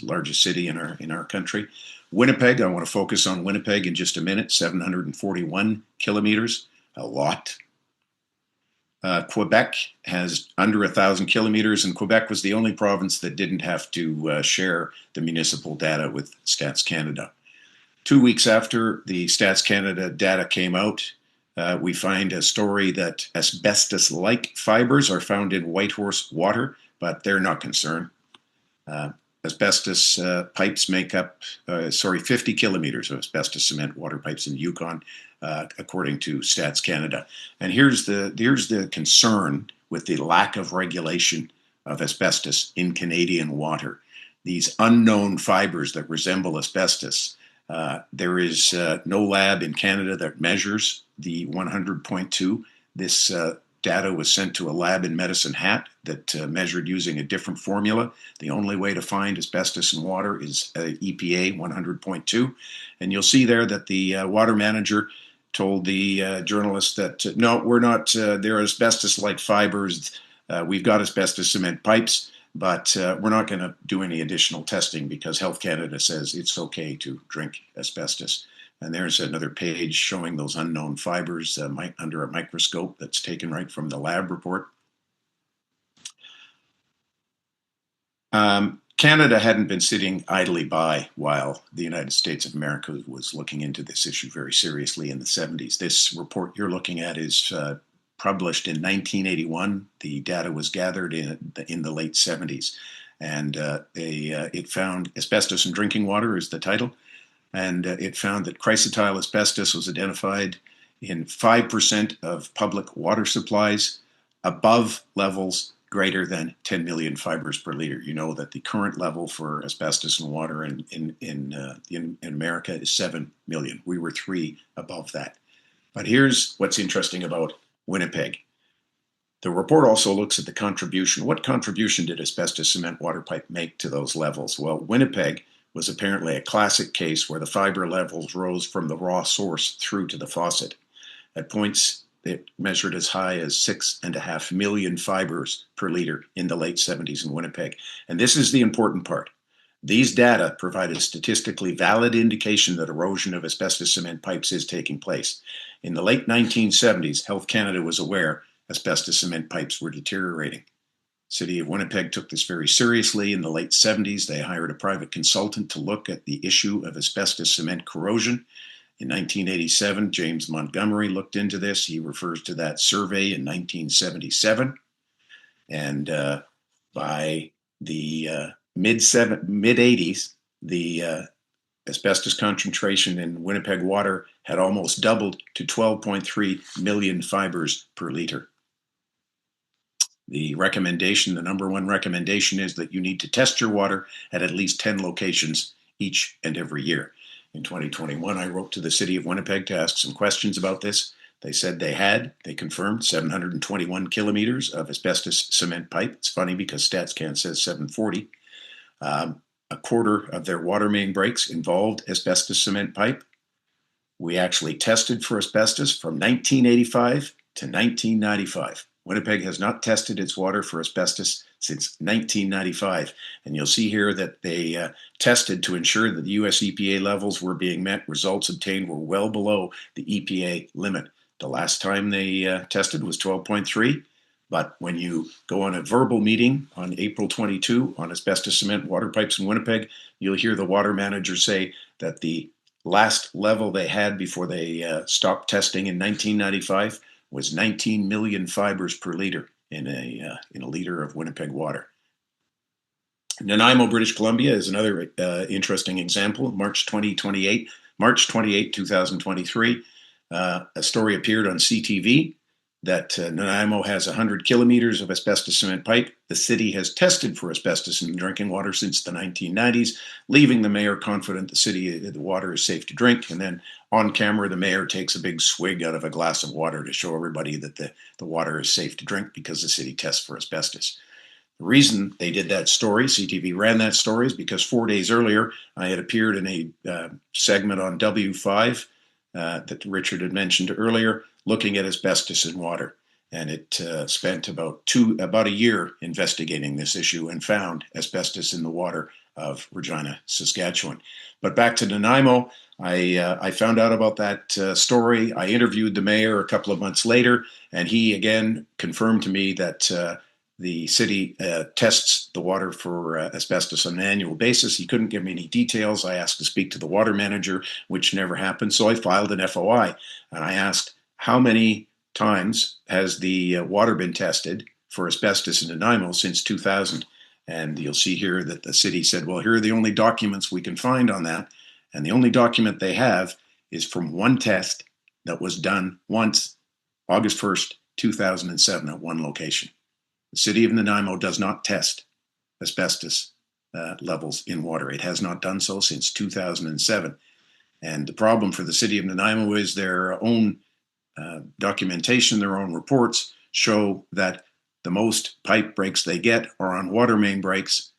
largest city in our country. Winnipeg, I want to focus on Winnipeg in just a minute, 741 kilometers, a lot. Quebec has under 1,000 kilometers, and Quebec was the only province that didn't have to share the municipal data with Stats Canada. 2 weeks after the Stats Canada data came out, we find a story that asbestos-like fibers are found in Whitehorse water, but they're not concerned. Asbestos pipes make up, 50 kilometers of asbestos cement water pipes in Yukon, according to Stats Canada. And here's the concern with the lack of regulation of asbestos in Canadian water. These unknown fibers that resemble asbestos. There is no lab in Canada that measures the 100.2. This data was sent to a lab in Medicine Hat that measured using a different formula. The only way to find asbestos in water is EPA 100.2. And you'll see there that the water manager told the journalist that, no, we're not, they're asbestos-like fibers. We've got asbestos cement pipes, but we're not going to do any additional testing because Health Canada says it's okay to drink asbestos. And there's another page showing those unknown fibers under a microscope that's taken right from the lab report. Canada hadn't been sitting idly by while the United States of America was looking into this issue very seriously in the 70s. This report you're looking at is published in 1981. The data was gathered in the late 70s. And it found asbestos in drinking water is the title. And it found that chrysotile asbestos was identified in 5% of public water supplies above levels greater than 10 million fibers per liter. You know that the current level for asbestos in water in America is 7 million. We were 3 above that. But here's what's interesting about Winnipeg. The report also looks at the contribution. What contribution did asbestos cement water pipe make to those levels? Well, Winnipeg was apparently a classic case where the fiber levels rose from the raw source through to the faucet. At points, it measured as high as 6.5 million fibers per liter in the late 70s in Winnipeg. And this is the important part. These data provide a statistically valid indication that erosion of asbestos cement pipes is taking place. In the late 1970s, Health Canada was aware asbestos cement pipes were deteriorating. City of Winnipeg took this very seriously. In the late 70s, they hired a private consultant to look at the issue of asbestos cement corrosion. In 1987, James Montgomery looked into this. He refers to that survey in 1977. And by the mid-80s, the asbestos concentration in Winnipeg water had almost doubled to 12.3 million fibers per liter. The recommendation, the number one recommendation, is that you need to test your water at least 10 locations each and every year. In 2021, I wrote to the City of Winnipeg to ask some questions about this. They said they confirmed 721 kilometers of asbestos cement pipe. It's funny because StatsCan says 740. A quarter of their water main breaks involved asbestos cement pipe. We actually tested for asbestos from 1985 to 1995. Winnipeg has not tested its water for asbestos since 1995. And you'll see here that they tested to ensure that the US EPA levels were being met. Results obtained were well below the EPA limit. The last time they tested was 12.3. But when you go on a verbal meeting on April 22 on asbestos cement water pipes in Winnipeg, you'll hear the water manager say that the last level they had before they stopped testing in 1995 was 19 million fibers per liter in a liter of Winnipeg water. Nanaimo, British Columbia is another interesting example. March 28, 2023, a story appeared on CTV that Nanaimo has 100 kilometers of asbestos cement pipe. The city has tested for asbestos in drinking water since the 1990s, leaving the mayor confident the water is safe to drink. And then on camera, the mayor takes a big swig out of a glass of water to show everybody that the water is safe to drink because the city tests for asbestos. The reason they did that story, CTV ran that story, is because 4 days earlier, I had appeared in a segment on W5 that Richard had mentioned earlier, looking at asbestos in water. And it spent about a year investigating this issue and found asbestos in the water of Regina, Saskatchewan. But back to Nanaimo, I found out about that story. I interviewed the mayor a couple of months later, and he again confirmed to me that the city tests the water for asbestos on an annual basis. He couldn't give me any details. I asked to speak to the water manager, which never happened. So I filed an FOI, and I asked, how many times has the water been tested for asbestos in Nanaimo since 2000? And you'll see here that the city said, well, here are the only documents we can find on that. And the only document they have is from one test that was done once, August 1st, 2007, at one location. The city of Nanaimo does not test asbestos levels in water. It has not done so since 2007. And the problem for the city of Nanaimo is their own documentation, their own reports show that the most pipe breaks they get are on water main breaks.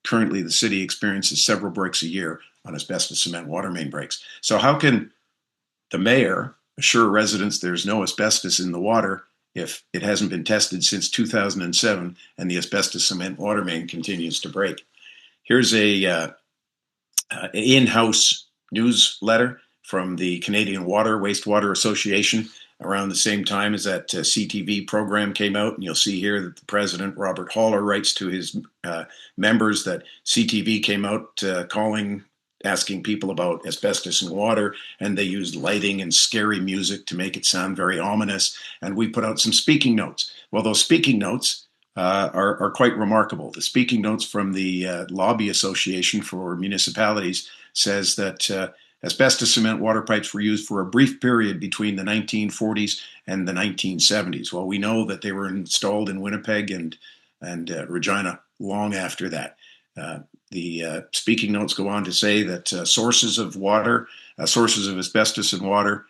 Currently, the city experiences several breaks a year on asbestos cement water main breaks. So how can the mayor assure residents there's no asbestos in the water if it hasn't been tested since 2007 and the asbestos cement water main continues to break? Here's a in-house newsletter from the Canadian Wastewater Association around the same time as that CTV program came out. And you'll see here that the president, Robert Holler, writes to his members that CTV came out asking people about asbestos in water, and they used lighting and scary music to make it sound very ominous. And we put out some speaking notes. Well, those speaking notes are quite remarkable. The speaking notes from the Lobby Association for Municipalities says that asbestos cement water pipes were used for a brief period between the 1940s and the 1970s. Well, we know that they were installed in Winnipeg and Regina long after that. The speaking notes go on to say that sources of asbestos in water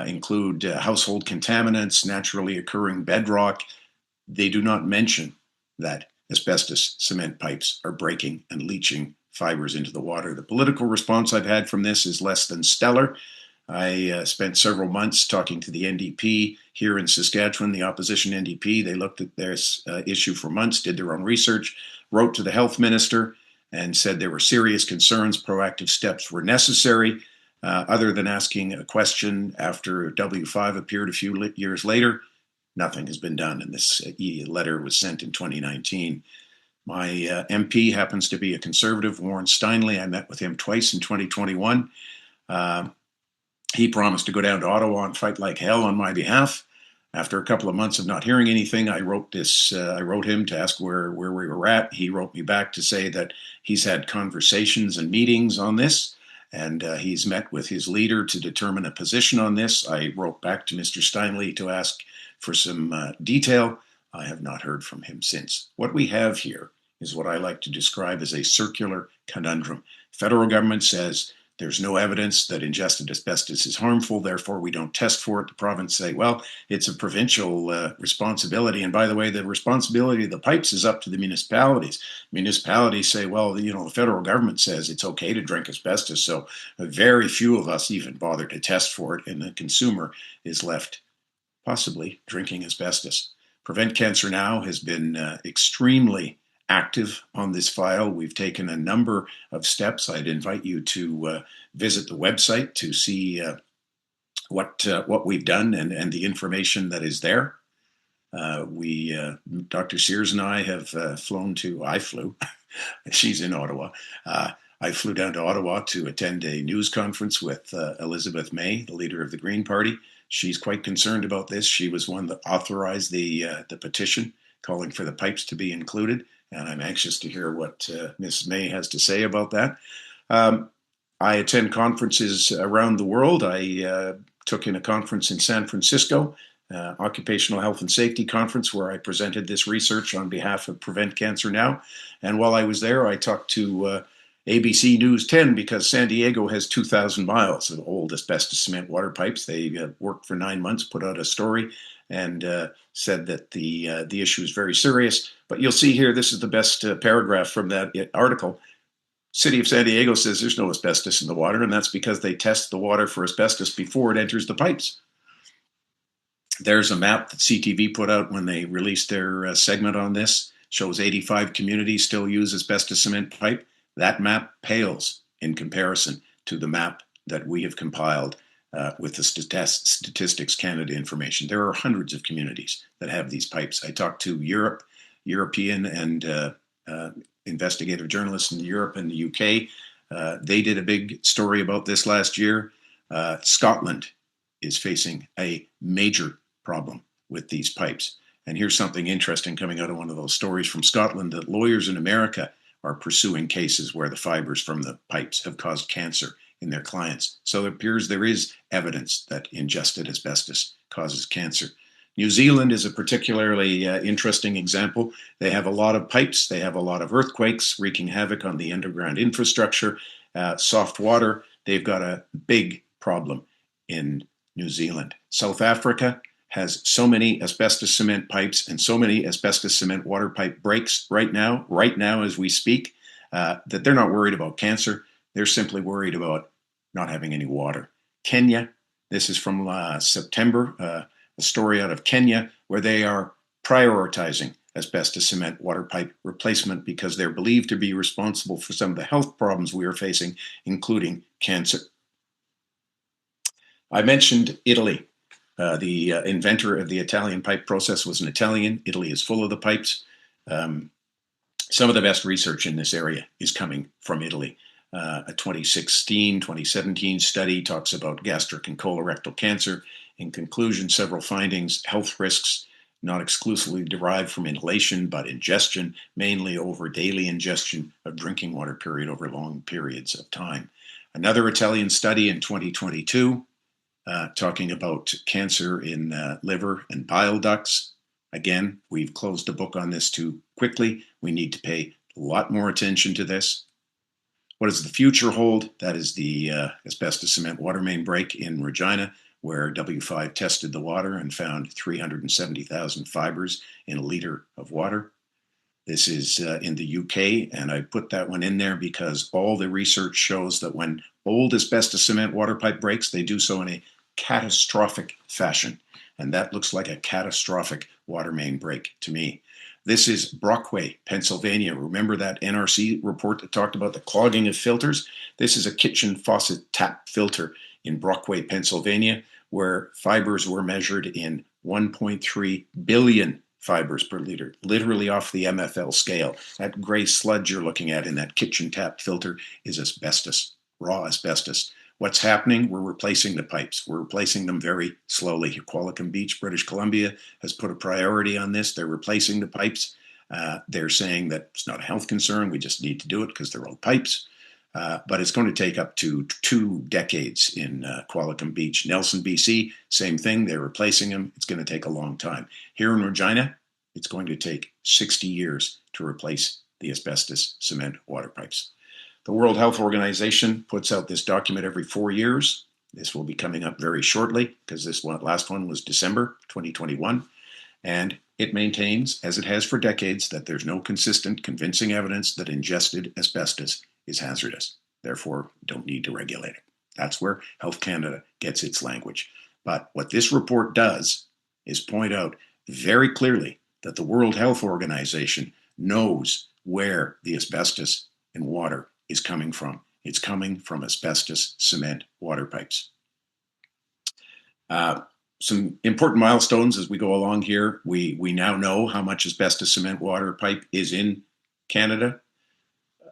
include household contaminants, naturally occurring bedrock. They do not mention that asbestos cement pipes are breaking and leaching fibers into the water. The political response I've had from this is less than stellar. I spent several months talking to the NDP here in Saskatchewan, the opposition NDP. They looked at this issue for months, did their own research, wrote to the health minister, and said there were serious concerns, proactive steps were necessary. Other than asking a question after W5 appeared a few years later, nothing has been done, and this letter was sent in 2019. My MP happens to be a conservative, Warren Steinley. I met with him twice in 2021. He promised to go down to Ottawa and fight like hell on my behalf. After a couple of months of not hearing anything, I wrote him to ask where we were at. He wrote me back to say that he's had conversations and meetings on this, and he's met with his leader to determine a position on this. I wrote back to Mr. Steinley to ask for some detail. I have not heard from him since. What we have here is what I like to describe as a circular conundrum. Federal government says there's no evidence that ingested asbestos is harmful, therefore we don't test for it. The province say, well, it's a provincial responsibility. And by the way, the responsibility of the pipes is up to the municipalities. Municipalities say, well, the federal government says it's okay to drink asbestos. So very few of us even bother to test for it. And the consumer is left possibly drinking asbestos. Prevent Cancer Now has been extremely active on this file. We've taken a number of steps. I'd invite you to visit the website to see what we've done and the information that is there. Dr. Sears and I have I flew, she's in Ottawa. I flew down to Ottawa to attend a news conference with Elizabeth May, the leader of the Green Party. She's quite concerned about this. She was one that authorized the petition calling for the pipes to be included. And I'm anxious to hear what Ms. May has to say about that. I attend conferences around the world. I took in a conference in San Francisco, Occupational Health and Safety Conference, where I presented this research on behalf of Prevent Cancer Now. And while I was there, I talked to ABC News 10 because San Diego has 2,000 miles of old asbestos cement water pipes. They worked for 9 months, put out a story, and said that the issue is very serious. But you'll see here, this is the best paragraph from that article. City of San Diego says there's no asbestos in the water, and that's because they test the water for asbestos before it enters the pipes. There's a map that CTV put out when they released their segment on this. Shows 85 communities still use asbestos cement pipe. That map pales in comparison to the map that we have compiled with the Statistics Canada information. There are hundreds of communities that have these pipes. I talked to European and investigative journalists in Europe and the UK. They did a big story about this last year. Scotland is facing a major problem with these pipes. And here's something interesting coming out of one of those stories from Scotland, that lawyers in America are pursuing cases where the fibers from the pipes have caused cancer in their clients. So it appears there is evidence that ingested asbestos causes cancer. New Zealand is a particularly interesting example. They have a lot of pipes. They have a lot of earthquakes wreaking havoc on the underground infrastructure, soft water. They've got a big problem in New Zealand. South Africa has so many asbestos cement pipes and so many asbestos cement water pipe breaks right now as we speak, that they're not worried about cancer. They're simply worried about not having any water. Kenya, this is from September, a story out of Kenya, where they are prioritizing asbestos cement water pipe replacement because they're believed to be responsible for some of the health problems we are facing, including cancer. I mentioned Italy. The inventor of the Italian pipe process was an Italian. Italy is full of the pipes. Some of the best research in this area is coming from Italy. A 2016-2017 study talks about gastric and colorectal cancer. In conclusion, several findings: health risks not exclusively derived from inhalation, but ingestion, mainly over daily ingestion of drinking water, period, over long periods of time. Another Italian study in 2022 talking about cancer in liver and bile ducts. Again, we've closed the book on this too quickly. We need to pay a lot more attention to this. What does the future hold? That is the asbestos cement water main break in Regina, where W5 tested the water and found 370,000 fibers in a liter of water. This is in the UK, and I put that one in there because all the research shows that when old asbestos cement water pipe breaks, they do so in a catastrophic fashion. And that looks like a catastrophic water main break to me. This is Brockway, Pennsylvania. Remember that NRC report that talked about the clogging of filters? This is a kitchen faucet tap filter in Brockway, Pennsylvania, where fibers were measured in 1.3 billion fibers per liter, literally off the MFL scale. That gray sludge you're looking at in that kitchen tap filter is asbestos, raw asbestos. What's happening? We're replacing the pipes. We're replacing them very slowly. Qualicum Beach, British Columbia, has put a priority on this. They're replacing the pipes. They're saying that it's not a health concern. We just need to do it because they're old pipes. But it's going to take up to 2 decades in Qualicum Beach. Nelson, BC, same thing. They're replacing them. It's going to take a long time. Here in Regina, it's going to take 60 years to replace the asbestos cement water pipes. The World Health Organization puts out this document every 4 years. This will be coming up very shortly because this last one was December 2021. And it maintains, as it has for decades, that there's no consistent, convincing evidence that ingested asbestos is hazardous. Therefore, don't need to regulate it. That's where Health Canada gets its language. But what this report does is point out very clearly that the World Health Organization knows where the asbestos in water is coming from. It's coming from asbestos cement water pipes. Some important milestones as we go along here. We now know how much asbestos cement water pipe is in Canada.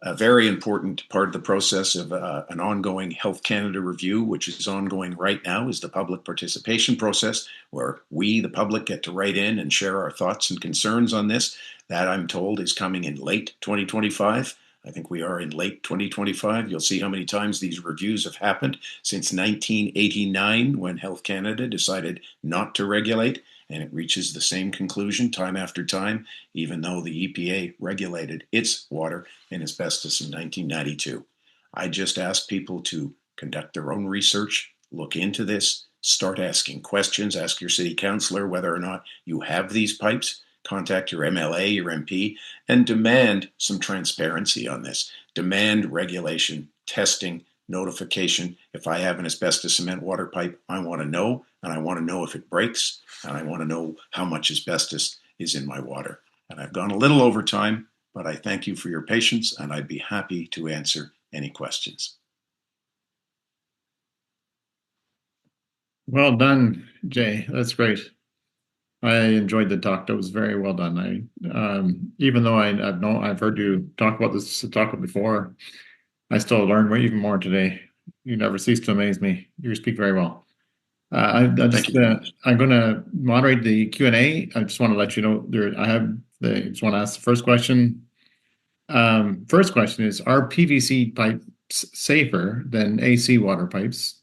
A very important part of the process of an ongoing Health Canada review, which is ongoing right now, is the public participation process, where we, the public, get to write in and share our thoughts and concerns on this. That, I'm told, is coming in late 2025. I think we are in late 2025. You'll see how many times these reviews have happened since 1989, when Health Canada decided not to regulate, and it reaches the same conclusion time after time, even though the EPA regulated its water in asbestos in 1992. I just ask people to conduct their own research, look into this, start asking questions, ask your city councillor whether or not you have these pipes, contact your MLA, your MP, and demand some transparency on this. Demand regulation, testing, notification. If I have an asbestos cement water pipe, I want to know, and I want to know if it breaks, and I want to know how much asbestos is in my water. And I've gone a little over time, but I thank you for your patience, and I'd be happy to answer any questions. Well done, Jay. That's great. I enjoyed the talk. That was very well done. Even though I've heard you talk about this before, I still learned even more today. You never cease to amaze me. You speak very well. I'm going to moderate the Q&A. I just want to let you know I just want to ask the first question. First question is, are PVC pipes safer than AC water pipes?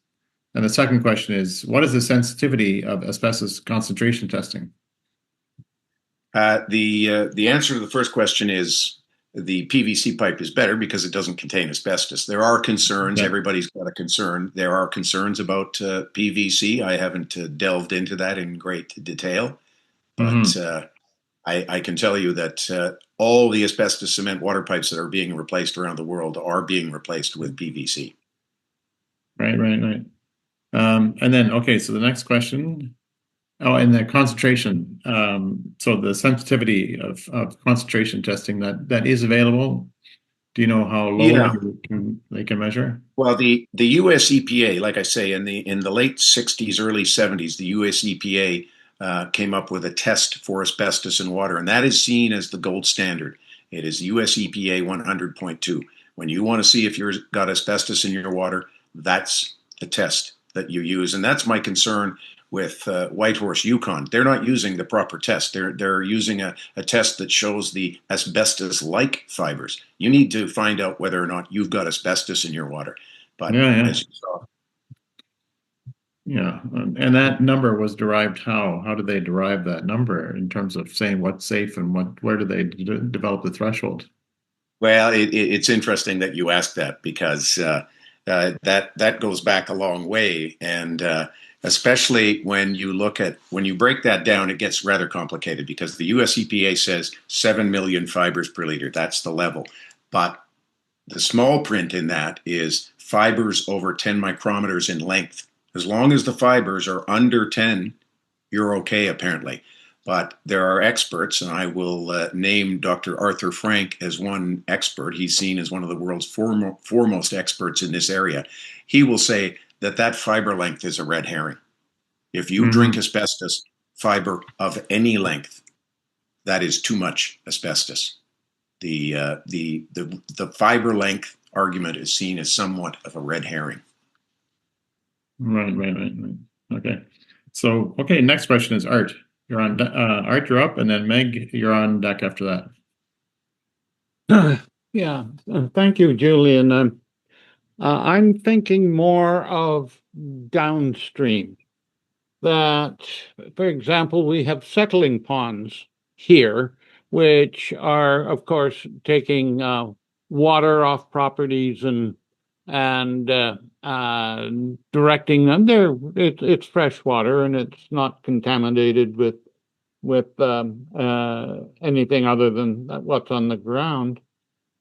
And the second question is, what is the sensitivity of asbestos concentration testing? The answer to the first question is the PVC pipe is better because it doesn't contain asbestos. There are concerns. Yeah. Everybody's got a concern. There are concerns about PVC. I haven't delved into that in great detail, but I can tell you that all the asbestos cement water pipes that are being replaced around the world are being replaced with PVC. Right. And then, okay, so the next question. Oh, and the concentration. So the sensitivity of concentration testing that is available. Do you know how low they can measure? Well, the US EPA, like I say, in the late 60s, early 70s, the US EPA came up with a test for asbestos in water, and that is seen as the gold standard. It is US EPA 100.2. When you want to see if you've got asbestos in your water, that's the test that you use, and that's my concern with Whitehorse, Yukon. They're not using the proper test. They're using a test that shows the asbestos-like fibers. You need to find out whether or not you've got asbestos in your water. But as you saw, yeah, and that number was derived how? How did they derive that number in terms of saying what's safe and where do they develop the threshold? Well, it's interesting that you asked that because that goes back a long way, and especially when you break that down, it gets rather complicated because the US EPA says 7 million fibers per liter. That's the level. But the small print in that is fibers over 10 micrometers in length. As long as the fibers are under 10, you're okay, apparently. But there are experts, and I will name Dr. Arthur Frank as one expert. He's seen as one of the world's foremost experts in this area. He will say that that fiber length is a red herring. If you drink asbestos fiber of any length, that is too much asbestos. The fiber length argument is seen as somewhat of a red herring. Right. Okay. So, okay, next question is Art. You're on, Art, you're up, and then Meg, you're on deck after that. Yeah, thank you, Julian. I'm thinking more of downstream. That, for example, we have settling ponds here, which are, of course, taking water off properties and directing them. It's fresh water and it's not contaminated with anything other than what's on the ground.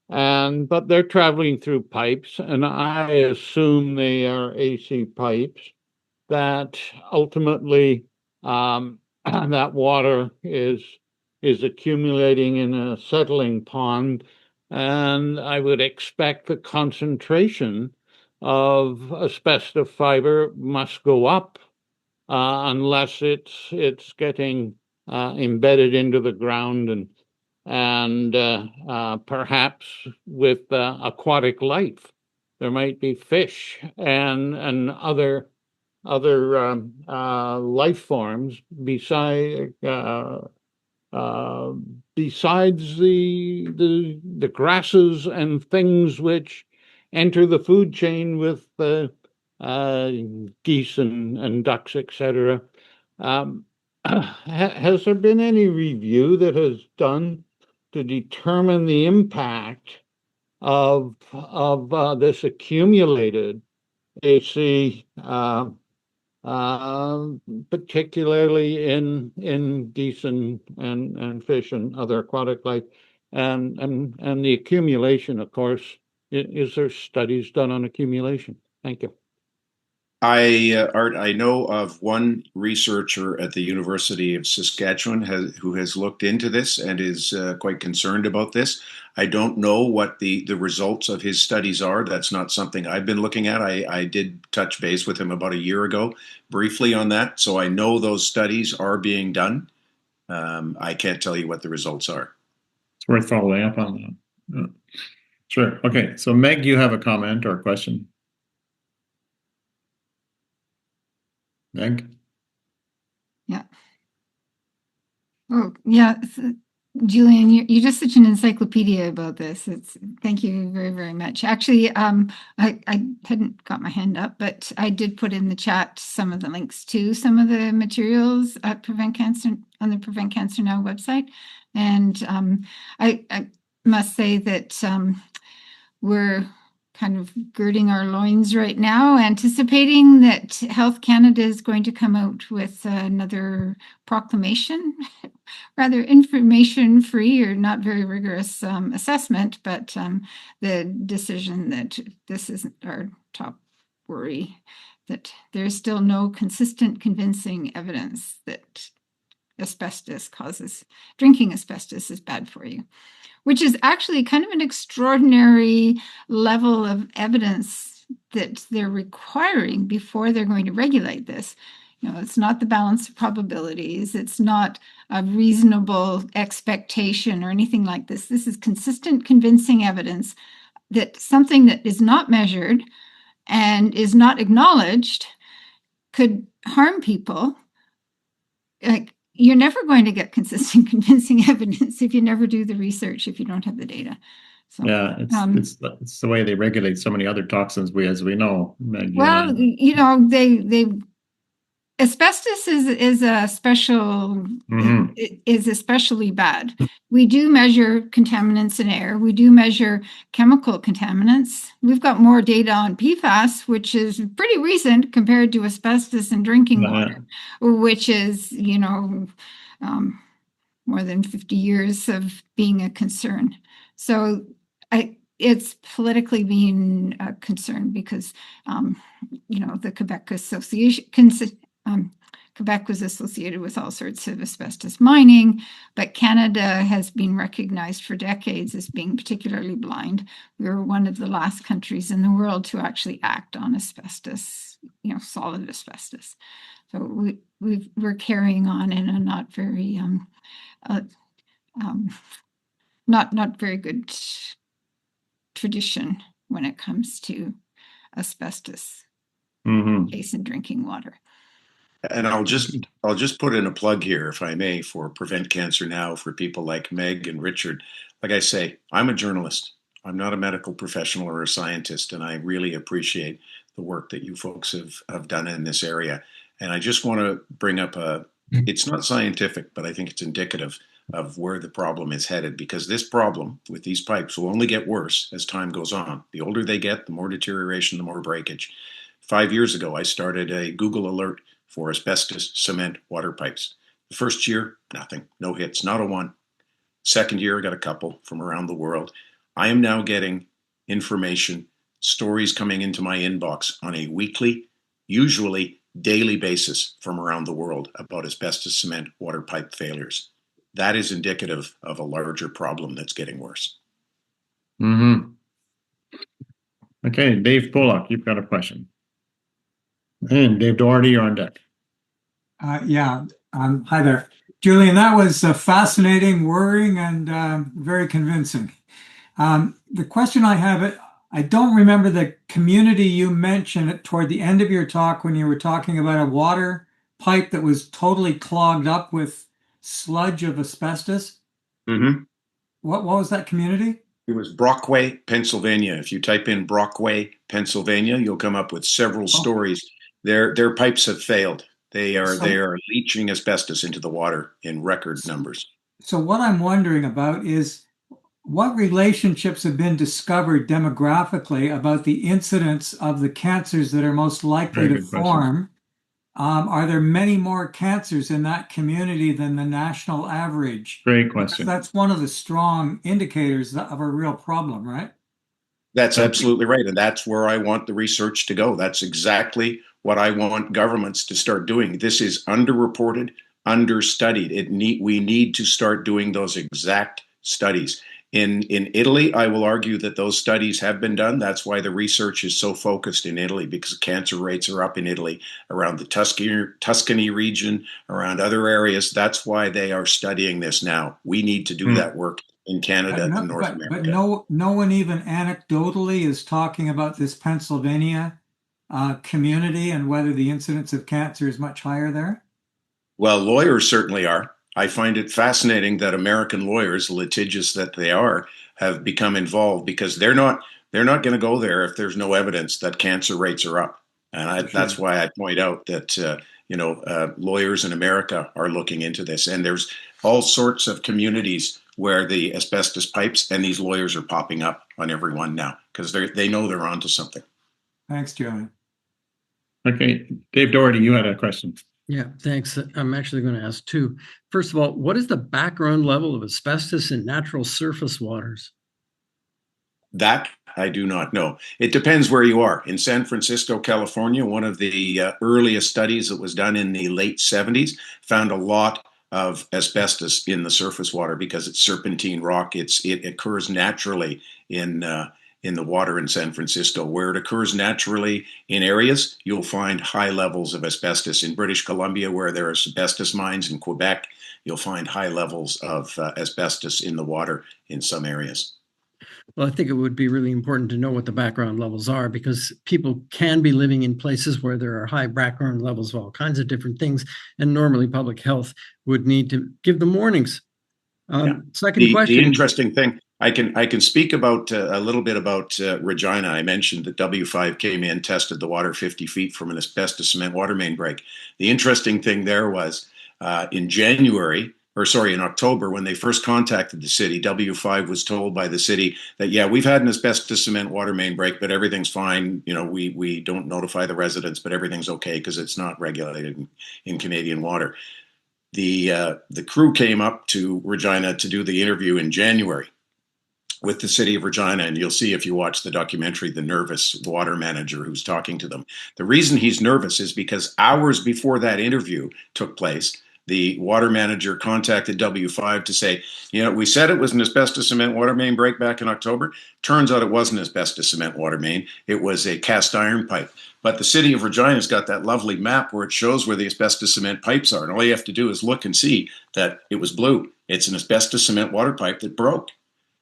But they're traveling through pipes, and I assume they are AC pipes that ultimately that water is accumulating in a settling pond, and I would expect the concentration of asbestos fiber must go up unless it's getting embedded into the ground and perhaps with aquatic life. There might be fish and other life forms besides the grasses and things which enter the food chain with geese and ducks, etc. Has there been any review that has done to determine the impact of this accumulated AC, particularly in geese and fish and other aquatic life, and the accumulation, of course? Is there studies done on accumulation? Thank you. Art, I know of one researcher at the University of Saskatchewan who has looked into this and is quite concerned about this. I don't know what the results of his studies are. That's not something I've been looking at. I did touch base with him about a year ago briefly on that. So I know those studies are being done. I can't tell you what the results are. It's worth following up on that. Sure. Okay. So Meg, you have a comment or a question? Meg? Yeah. Oh, yeah. Julian, you're just such an encyclopedia about this. Thank you very, very much. Actually, I hadn't got my hand up, but I did put in the chat some of the links to some of the materials at Prevent Cancer on the Prevent Cancer Now website. And I must say that we're kind of girding our loins right now, anticipating that Health Canada is going to come out with another proclamation, rather information-free or not very rigorous assessment, but the decision that this is our top worry, that there's still no consistent, convincing evidence that drinking asbestos is bad for you, which is actually kind of an extraordinary level of evidence that they're requiring before they're going to regulate this. You know, it's not the balance of probabilities. It's not a reasonable expectation or anything like this. This is consistent, convincing evidence that something that is not measured and is not acknowledged could harm people. Like, you're never going to get consistent, convincing evidence if you never do the research, if you don't have the data. So, yeah, it's the way they regulate so many other toxins. As we know, Meg, well, you know, they asbestos is a special Mhm. is especially bad. We do measure contaminants in air. We do measure chemical contaminants. We've got more data on PFAS, which is pretty recent compared to asbestos in drinking water, which is more than 50 years of being a concern. So it's politically being a concern because the Quebec Association. Quebec was associated with all sorts of asbestos mining, but Canada has been recognized for decades as being particularly blind. We were one of the last countries in the world to actually act on asbestos, solid asbestos. So we're carrying on in a not very not very good tradition when it comes to asbestos case in drinking water. And I'll just put in a plug here, if I may, for Prevent Cancer Now for people like Meg and Richard. Like I say, I'm a journalist. I'm not a medical professional or a scientist, and I really appreciate the work that you folks have done in this area. And I just want to bring up it's not scientific, but I think it's indicative of where the problem is headed, because this problem with these pipes will only get worse as time goes on. The older they get, the more deterioration, the more breakage. 5 years ago, I started a Google alert for asbestos cement water pipes. The first year, nothing, no hits, not a one. Second year, I got a couple from around the world. I am now getting information, stories coming into my inbox on a weekly, usually daily basis from around the world about asbestos cement water pipe failures. That is indicative of a larger problem that's getting worse. Mm-hmm. Okay, Dave Pollock, you've got a question. And Dave Doherty, you're on deck. Hi there. Julian, that was fascinating, worrying, and very convincing. The question I have, I don't remember the community you mentioned toward the end of your talk when you were talking about a water pipe that was totally clogged up with sludge of asbestos. Mm-hmm. What was that community? It was Brockway, Pennsylvania. If you type in Brockway, Pennsylvania, you'll come up with several stories. Their pipes have failed. They are leaching asbestos into the water in record numbers. So what I'm wondering about is what relationships have been discovered demographically about the incidence of the cancers that are most likely to form. Are there many more cancers in that community than the national average? Great question. Because that's one of the strong indicators of a real problem, right? That's absolutely right. And that's where I want the research to go. That's exactly what I want governments to start doing. This is underreported, understudied. We need to start doing those exact studies. In Italy, I will argue that those studies have been done. That's why the research is so focused in Italy, because cancer rates are up in Italy, around the Tuscany region, around other areas. That's why they are studying this now. We need to do that work in Canada and North America. But no one even anecdotally is talking about this Pennsylvania community and whether the incidence of cancer is much higher there? Well, lawyers certainly are. I find it fascinating that American lawyers, litigious that they are, have become involved, because they're not going to go there if there's no evidence that cancer rates are up. And that's why I point out that lawyers in America are looking into this, and there's all sorts of communities where the asbestos pipes and these lawyers are popping up on everyone now, because they know they're onto something. Thanks, Julian. Okay, Dave Doherty, you had a question. Yeah, thanks. I'm actually going to ask two. First of all, what is the background level of asbestos in natural surface waters? That I do not know. It depends where you are. In San Francisco, California, one of the earliest studies that was done in the late 70s found a lot of asbestos in the surface water because it's serpentine rock. It occurs naturally in the water in San Francisco. Where it occurs naturally in areas, you'll find high levels of asbestos. In British Columbia, where there are asbestos mines, in Quebec, you'll find high levels of asbestos in the water in some areas. Well, I think it would be really important to know what the background levels are, because people can be living in places where there are high background levels of all kinds of different things, and normally public health would need to give them warnings. Second question. The interesting thing, I can speak about a little bit about Regina. I mentioned that W5 came in, tested the water 50 feet from an asbestos cement water main break. The interesting thing there was in October, when they first contacted the city, W5 was told by the city that, yeah, we've had an asbestos cement water main break, but everything's fine. You know, we don't notify the residents, but everything's okay because it's not regulated in Canadian water. The crew came up to Regina to do the interview in January with the city of Regina, and you'll see if you watch the documentary, the nervous water manager who's talking to them. The reason he's nervous is because hours before that interview took place, the water manager contacted W5 to say, you know, we said it was an asbestos cement water main break back in October. Turns out it wasn't asbestos cement water main. It was a cast iron pipe. But the city of Regina's got that lovely map where it shows where the asbestos cement pipes are. And all you have to do is look and see that it was blue. It's an asbestos cement water pipe that broke.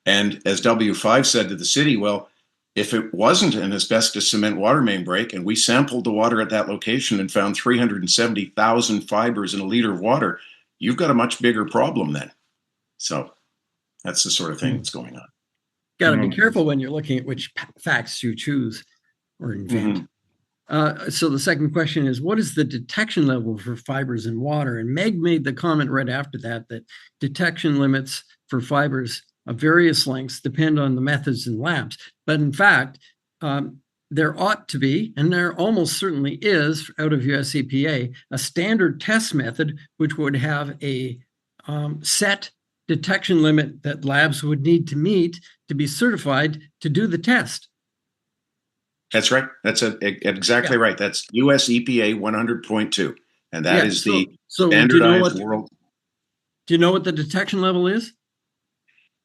And as W5 said to the city, well, if it wasn't an asbestos cement water main break and we sampled the water at that location and found 370,000 fibers in a liter of water, you've got a much bigger problem then. So that's the sort of thing that's going on. Got to be careful when you're looking at which facts you choose or invent. So the second question is, what is the detection level for fibers in water? And Meg made the comment right after that detection limits for fibers of various lengths depend on the methods and labs. But in fact, there ought to be, and there almost certainly is out of US EPA, a standard test method which would have a set detection limit that labs would need to meet to be certified to do the test. That's right. That's exactly right. That's US EPA 100.2. And that is the standardized world. Do you know what the detection level is?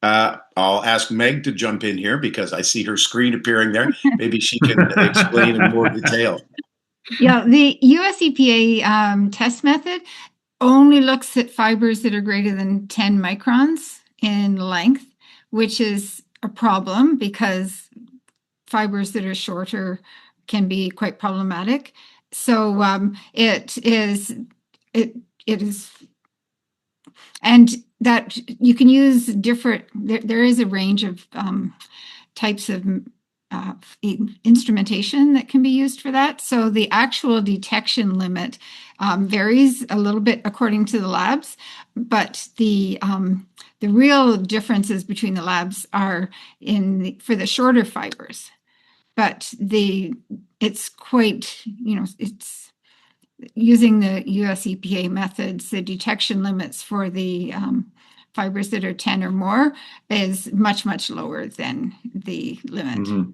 I'll ask Meg to jump in here because I see her screen appearing there. Maybe she can explain in more detail. Yeah, the US EPA test method only looks at fibers that are greater than 10 microns in length, which is a problem because fibers that are shorter can be quite problematic. So it is, and that you can use different, there is a range of types of instrumentation that can be used for that. So the actual detection limit varies a little bit according to the labs, but the real differences between the labs are for the shorter fibers. But it's quite, it's using the US EPA methods, the detection limits for the fibers that are 10 or more is much, much lower than the limit. Mm-hmm.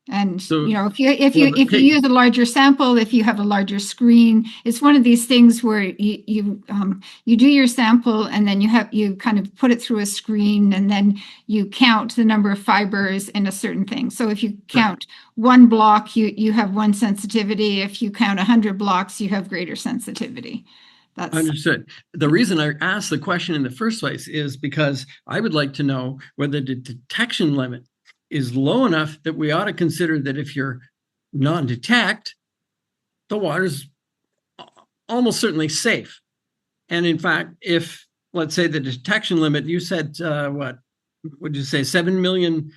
And so, if you use a larger sample, if you have a larger screen, it's one of these things where you do your sample and then you kind of put it through a screen and then you count the number of fibers in a certain thing. So if you count one block, you have one sensitivity. If you count 100 blocks, you have greater sensitivity. That's understood. The reason I asked the question in the first place is because I would like to know whether the detection limit is low enough that we ought to consider that if you're non-detect, the water's almost certainly safe. And in fact, if, let's say, the detection limit, you said, what would you say, 7 million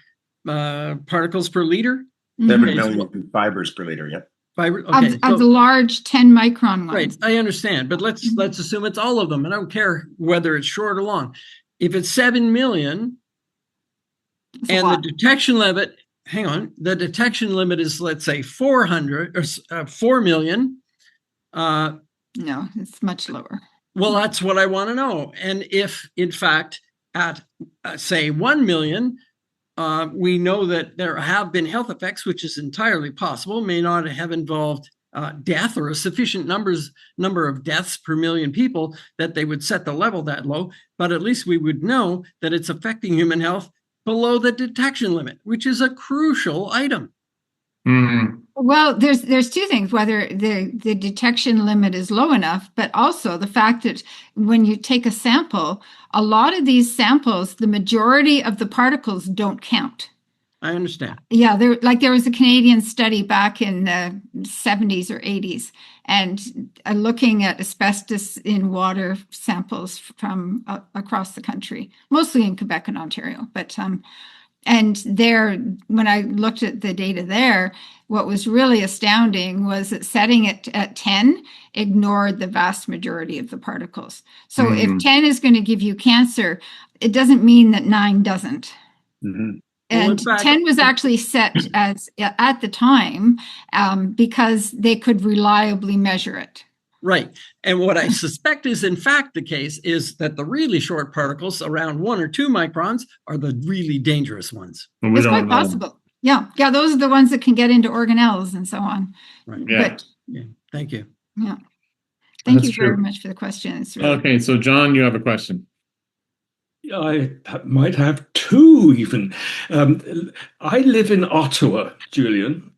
particles per liter? 7 million fibers per liter, yep. Of the large 10 micron ones. Right, I understand, but let's assume it's all of them. And I don't care whether it's short or long. If it's 7 million, and the detection limit, the detection limit is, let's say, 400 or 4 million. No, it's much lower. Well, that's what I want to know. And if, in fact, at, say, 1 million, we know that there have been health effects, which is entirely possible, may not have involved death or a sufficient number of deaths per million people that they would set the level that low, but at least we would know that it's affecting human health below the detection limit, which is a crucial item. Mm-hmm. Well, there's two things, whether the detection limit is low enough, but also the fact that when you take a sample, a lot of these samples, the majority of the particles don't count. I understand. Yeah, there was a Canadian study back in the 70s or 80s, and looking at asbestos in water samples from across the country, mostly in Quebec and Ontario. But and there, when I looked at the data there, what was really astounding was that setting it at 10 ignored the vast majority of the particles. So if 10 is going to give you cancer, it doesn't mean that 9 doesn't. Mm-hmm. And Well, in fact, 10 was actually set as at the time because they could reliably measure it. Right. And what I suspect is, in fact, the case is that the really short particles around 1 or 2 microns are the really dangerous ones. Well, we It's quite don't know. possible. Yeah. Yeah. Those are the ones that can get into organelles and so on. Right. Yeah. But Yeah. Thank you. yeah. Thank That's you very true. much for the question. It's really Okay, so John, you have a question. I might have two even. I live in Ottawa, Julian.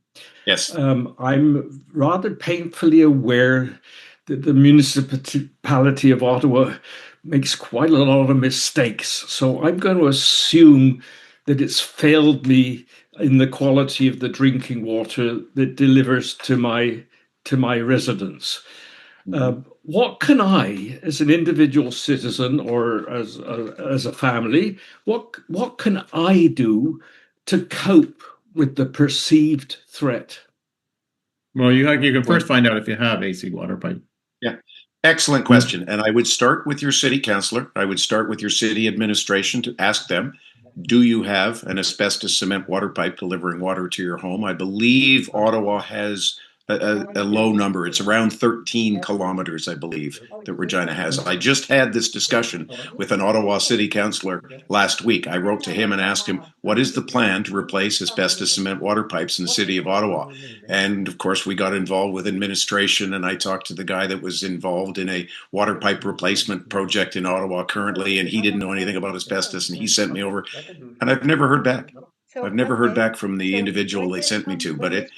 Yes. I'm rather painfully aware that the municipality of Ottawa makes quite a lot of mistakes. So I'm going to assume that it's failed me in the quality of the drinking water that delivers to my residents. What can I, as an individual citizen or as a family, what can I do to cope with the perceived threat? Well, you can first find out if you have AC water pipe. Yeah. Excellent question. And I would start with your city councillor. I would start with your city administration to ask them, do you have an asbestos cement water pipe delivering water to your home? I believe Ottawa has a low number. It's around 13 kilometers, I believe, that Regina has. I just had this discussion with an Ottawa city councillor last week. I wrote to him and asked him, what is the plan to replace asbestos cement water pipes in the city of Ottawa? And of course, we got involved with administration, and I talked to the guy that was involved in a water pipe replacement project in Ottawa currently, and he didn't know anything about asbestos, and he sent me over, and I've never heard back. I've never heard back from the individual they sent me to, but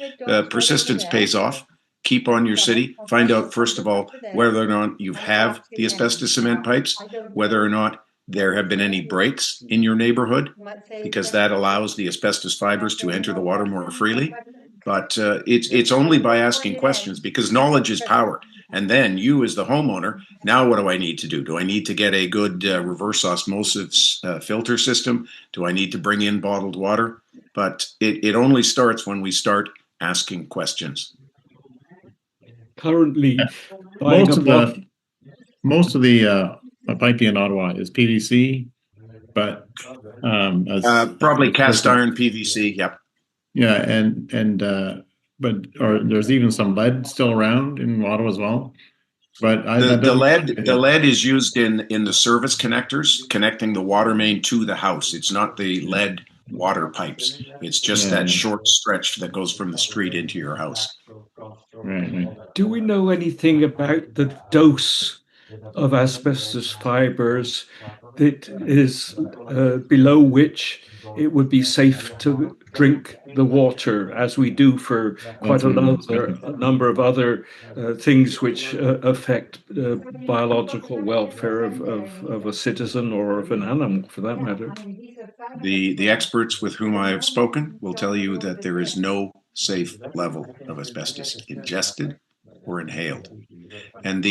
persistence pays off. Keep on your city. Find out, first of all, whether or not you have the asbestos cement pipes, whether or not there have been any breaks in your neighborhood, because that allows the asbestos fibers to enter the water more freely. But it's only by asking questions, because knowledge is power. And then you, as the homeowner, now what do I need to do? Do I need to get a good reverse osmosis filter system? Do I need to bring in bottled water? But it only starts when we start asking questions. Currently, Most of the piping in Ottawa is PVC, but probably cast iron PVC. Yep. Yeah, or there's even some lead still around in Ottawa as well. But the lead is used in the service connectors connecting the water main to the house. It's not the lead water pipes. It's just that short stretch that goes from the street into your house. Right. Do we know anything about the dose of asbestos fibers that is below which it would be safe to drink the water, as we do for quite a number of other things which affect biological welfare of a citizen or of an animal, for that matter? The experts with whom I have spoken will tell you that there is no safe level of asbestos ingested or inhaled. And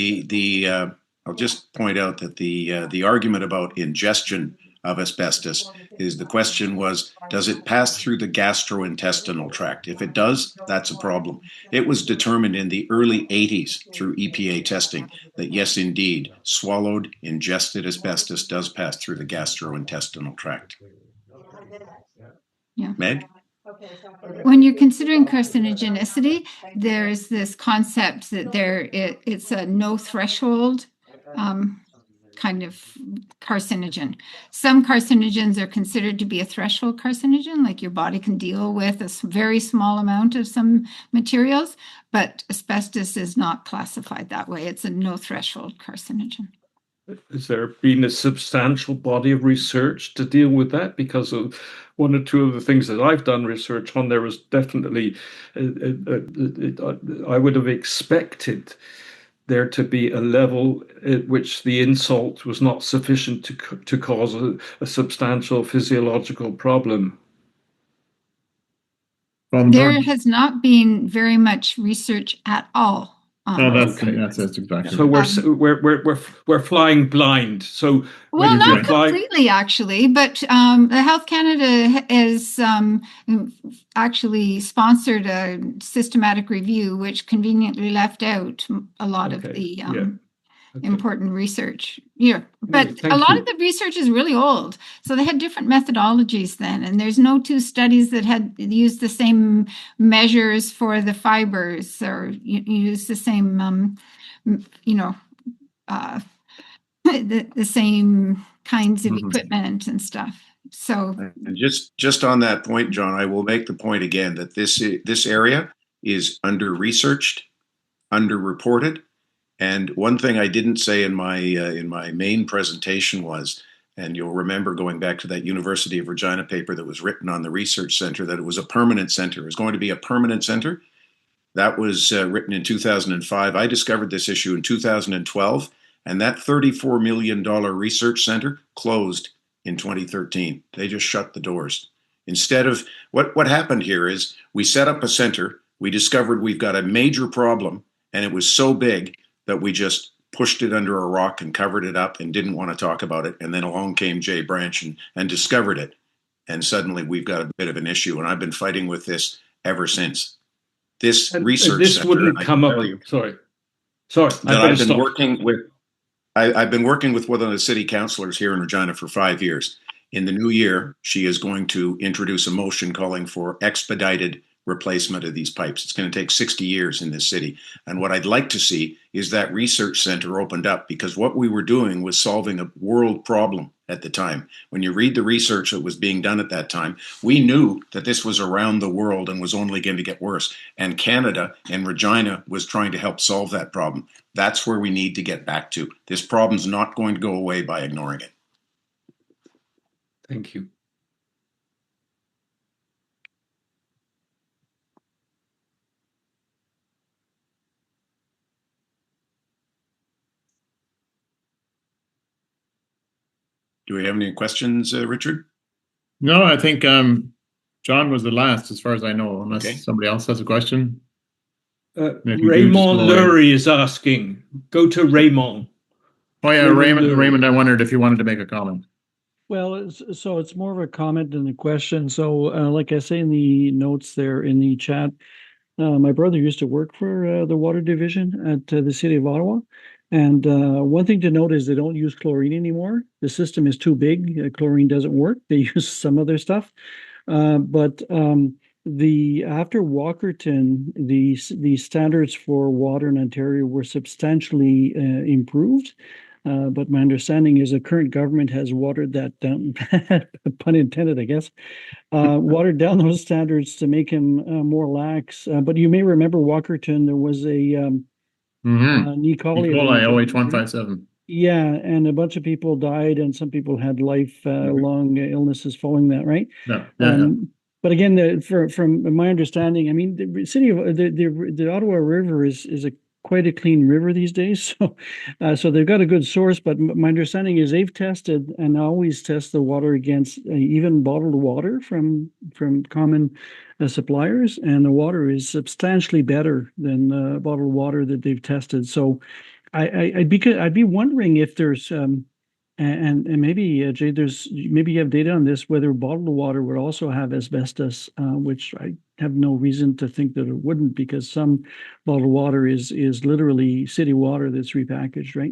I'll just point out that the argument about ingestion of asbestos is, the question was, does it pass through the gastrointestinal tract? If it does, that's a problem. It was determined in the early 80s through EPA testing that yes, indeed, swallowed, ingested asbestos does pass through the gastrointestinal tract. Yeah. Meg? When you're considering carcinogenicity, there's this concept that it's a no threshold kind of carcinogen. Some carcinogens are considered to be a threshold carcinogen, like your body can deal with a very small amount of some materials, but asbestos is not classified that way. It's a no threshold carcinogen. Has there been a substantial body of research to deal with that? Because of one or two of the things that I've done research on, there was definitely, I would have expected there to be a level at which the insult was not sufficient to cause a substantial physiological problem. Well, There has not been very much research at all on oh, this. that's exactly So right. we're flying blind. So Well, when you not fly, completely, actually, but the Health Canada has actually sponsored a systematic review, which conveniently left out a lot of okay, the yeah, okay. important research. Yeah, but Anyway, a thank lot you. of the research is really old, so they had different methodologies then, and there's no two studies that had used the same measures for the fibers or use the same, you know. The same kinds of Mhm. equipment and stuff. So And just on that point, John, I will make the point again that this area is under researched, underreported, and one thing I didn't say in my main presentation was, and you'll remember going back to that University of Regina paper that was written on the research center, that it was a permanent center. It was going to be a permanent center. That was written in 2005. I discovered this issue in 2012, and that $34 million research center closed in 2013. They just shut the doors. Instead of what happened here is we set up a center, we discovered we've got a major problem, and it was so big that we just pushed it under a rock and covered it up and didn't want to talk about it. And then along came Jay Branch and discovered it. And suddenly we've got a bit of an issue. And I've been fighting with this ever since. This And research this center, wouldn't I come can up. tell you Sorry, that I've been working with. I've been working with one of the city councilors here in Regina for 5 years. In the new year, she is going to introduce a motion calling for expedited replacement of these pipes. It's going to take 60 years in this city. And what I'd like to see is that research center opened up, because what we were doing was solving a world problem at the time. When you read the research that was being done at that time, we knew that this was around the world and was only going to get worse. And Canada and Regina was trying to help solve that problem. That's where we need to get back to. This problem's not going to go away by ignoring it. Thank you. Do we have any questions, Richard? No, I think John was the last, as far as I know, unless Okay. somebody else has a question. If you do, just Raymond go away. Lurie is asking. Go to Raymond. Oh yeah, Raymond Lurie. Raymond, I wondered if you wanted to make a comment. Well, it's more of a comment than a question. So, like I say in the notes there in the chat, my brother used to work for the water division at the city of Ottawa. And one thing to note is they don't use chlorine anymore. The system is too big. Chlorine doesn't work. They use some other stuff. But the after Walkerton, the standards for water in Ontario were substantially improved. But my understanding is the current government has watered that down, pun intended, I guess, watered down those standards to make them more lax. But you may remember Walkerton, there was a E. coli. E. coli, OH157. Yeah, and a bunch of people died, and some people had lifelong illnesses following that, right? Yeah. But again, from my understanding, I mean, the city of the Ottawa River is a quite a clean river these days, so they've got a good source. But my understanding is they've tested and always test the water against even bottled water from common suppliers, and the water is substantially better than bottled water that they've tested. So I'd be wondering if there's and maybe Jay, maybe you have data on this, whether bottled water would also have asbestos, which I have no reason to think that it wouldn't, because some bottled water is literally city water that's repackaged, right?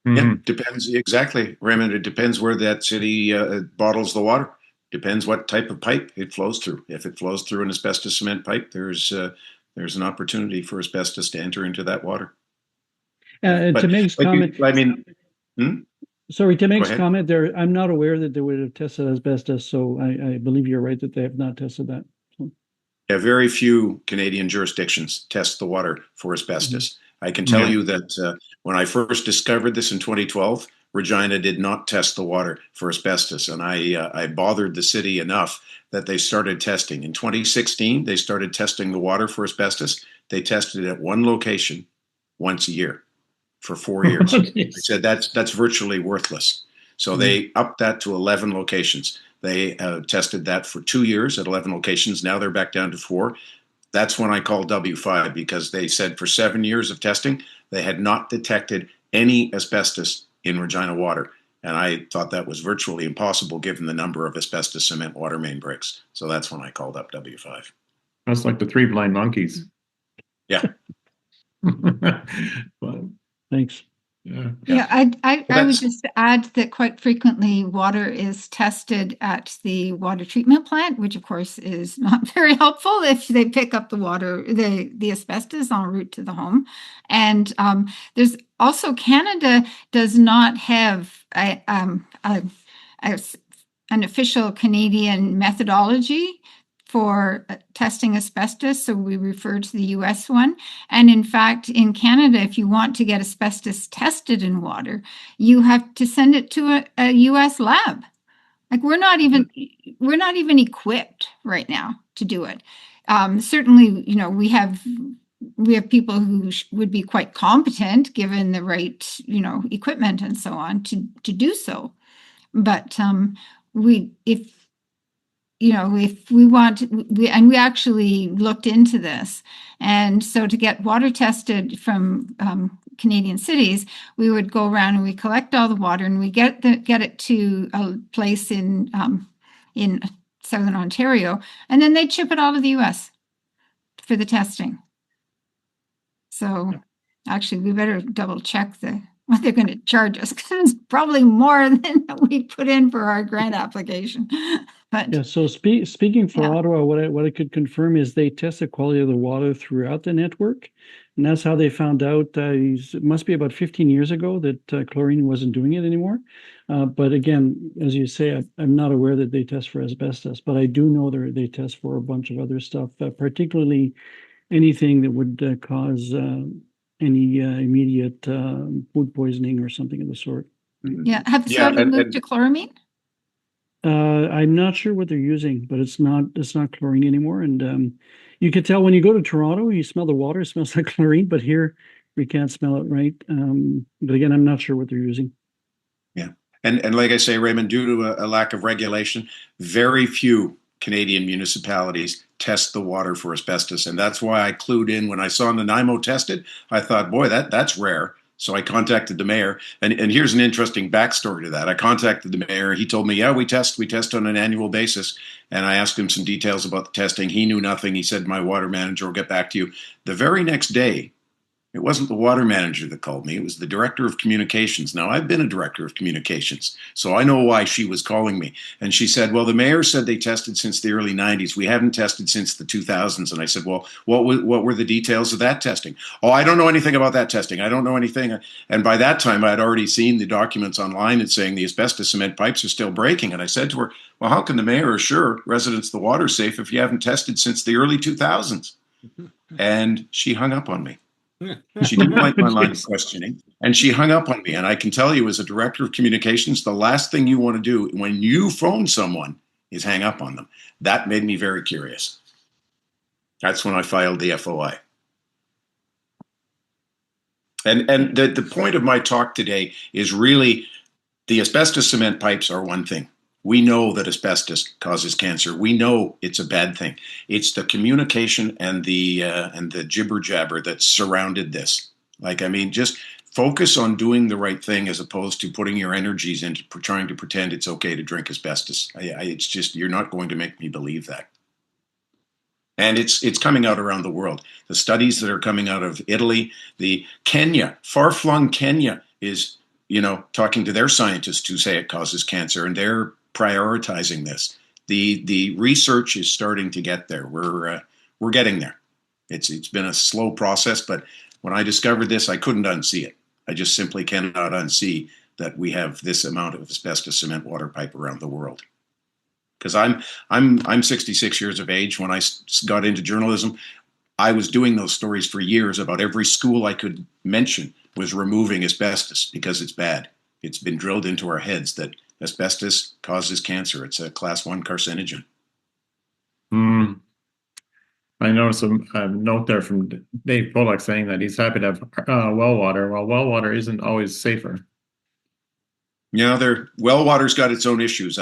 Yeah, depends exactly, Raymond. It depends where that city bottles the water. Depends what type of pipe it flows through. If it flows through an asbestos cement pipe, there's an opportunity for asbestos to enter into that water. To Meg's comment, sorry, to Meg's ahead. comment there, I'm not aware that they would have tested asbestos, so I believe you're right that they have not tested that. So. Yeah, very few Canadian jurisdictions test the water for asbestos. I can tell you that when I first discovered this in 2012, Regina did not test the water for asbestos, and I bothered the city enough that they started testing. In 2016, they started testing the water for asbestos. They tested it at one location once a year for 4 years. I said that's virtually worthless. So they upped that to 11 locations. They tested that for 2 years at 11 locations. Now they're back down to 4. That's when I called W5, because they said for 7 years of testing, they had not detected any asbestos in Regina water. And I thought that was virtually impossible given the number of asbestos cement water main breaks. So that's when I called up W5. That's like the 3 blind monkeys. Yeah. But, Thanks. yeah. Yeah, I would That's- just add that quite frequently water is tested at the water treatment plant, which of course is not very helpful if they pick up the water, the asbestos en route to the home. And there's also, Canada does not have an official Canadian methodology for testing asbestos, so we refer to the US one. And in fact, in Canada, if you want to get asbestos tested in water, you have to send it to a US lab. Like we're not even equipped right now to do it. Certainly, you know, we have people who would be quite competent given the right, you know, equipment and so on to do so. But if we want, we actually looked into this. And so to get water tested from Canadian cities, we would go around and we collect all the water and we get it to a place in Southern Ontario, and then they ship it all to the US for the testing. So actually we better double check what they're going to charge us, because it's probably more than we put in for our grant application. But Yeah, so speaking for Yeah. Ottawa, what I could confirm is they test the quality of the water throughout the network. And that's how they found out, it must be about 15 years ago, that chlorine wasn't doing it anymore. But again, as you say, I'm not aware that they test for asbestos, but I do know they test for a bunch of other stuff, particularly anything that would cause any immediate food poisoning or something of the sort. yeah, have Yeah, you moved to chloramine? I'm not sure what they're using, but it's not chlorine anymore. And you can tell when you go to Toronto, you smell the water, it smells like chlorine, but here we can't smell it, right? But again, I'm not sure what they're using. Yeah. And like I say, Raymond, due to a lack of regulation, very few Canadian municipalities test the water for asbestos. And that's why I clued in when I saw Nanaimo tested. I thought, boy, that's rare. So I contacted the mayor, and here's an interesting backstory to that. I contacted the mayor. He told me, yeah, we test on an annual basis. And I asked him some details about the testing. He knew nothing. He said, my water manager will get back to you. The very next day, it wasn't the water manager that called me. It was the director of communications. Now, I've been a director of communications, so I know why she was calling me. And she said, well, the mayor said they tested since the early 90s. We haven't tested since the 2000s. And I said, well, what were the details of that testing? Oh, I don't know anything about that testing. I don't know anything. And by that time, I had already seen the documents online and saying the asbestos cement pipes are still breaking. And I said to her, well, how can the mayor assure residents the water's safe if you haven't tested since the early 2000s? And she hung up on me. She didn't like my line of questioning, and she hung up on me. And I can tell you, as a director of communications, the last thing you want to do when you phone someone is hang up on them. That made me very curious. That's when I filed the FOI. And the point of my talk today is really the asbestos cement pipes are one thing. We know that asbestos causes cancer. We know it's a bad thing. It's the communication and the jibber jabber that surrounded this. Just focus on doing the right thing as opposed to putting your energies into trying to pretend it's okay to drink asbestos. It's just, you're not going to make me believe that. And it's coming out around the world. The studies that are coming out of Italy, far-flung Kenya is, talking to their scientists who say it causes cancer, and they're prioritizing this. The research is starting to get there. We're getting there. It's been a slow process, but when I discovered this, I couldn't unsee it. I just simply cannot unsee that we have this amount of asbestos cement water pipe around the world. Because I'm 66 years of age. When I got into journalism, I was doing those stories for years about every school I could mention was removing asbestos because it's bad. It's been drilled into our heads that asbestos causes cancer. It's a class 1 carcinogen. I noticed a note there from Dave Pollock saying that he's happy to have well water, while well water isn't always safer. Well water's got its own issues.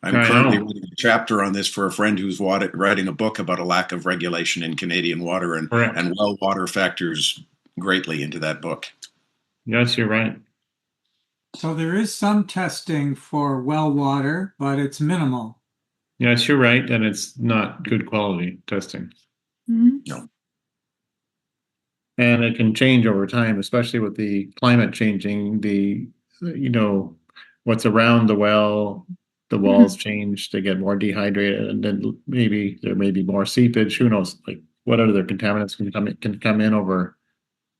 I'm I currently know. writing a chapter on this for a friend who's writing a book about a lack of regulation in Canadian water, Correct. and well water factors greatly into that book. Yes, you're right. So there is some testing for well water, but it's minimal. Yes, you're right, and it's not good quality testing. Mhm. No. And it can change over time, especially with the climate changing, what's around the well, the walls change, they get more dehydrated, and then maybe there may be more seepage. Who knows? Like what other contaminants can come in over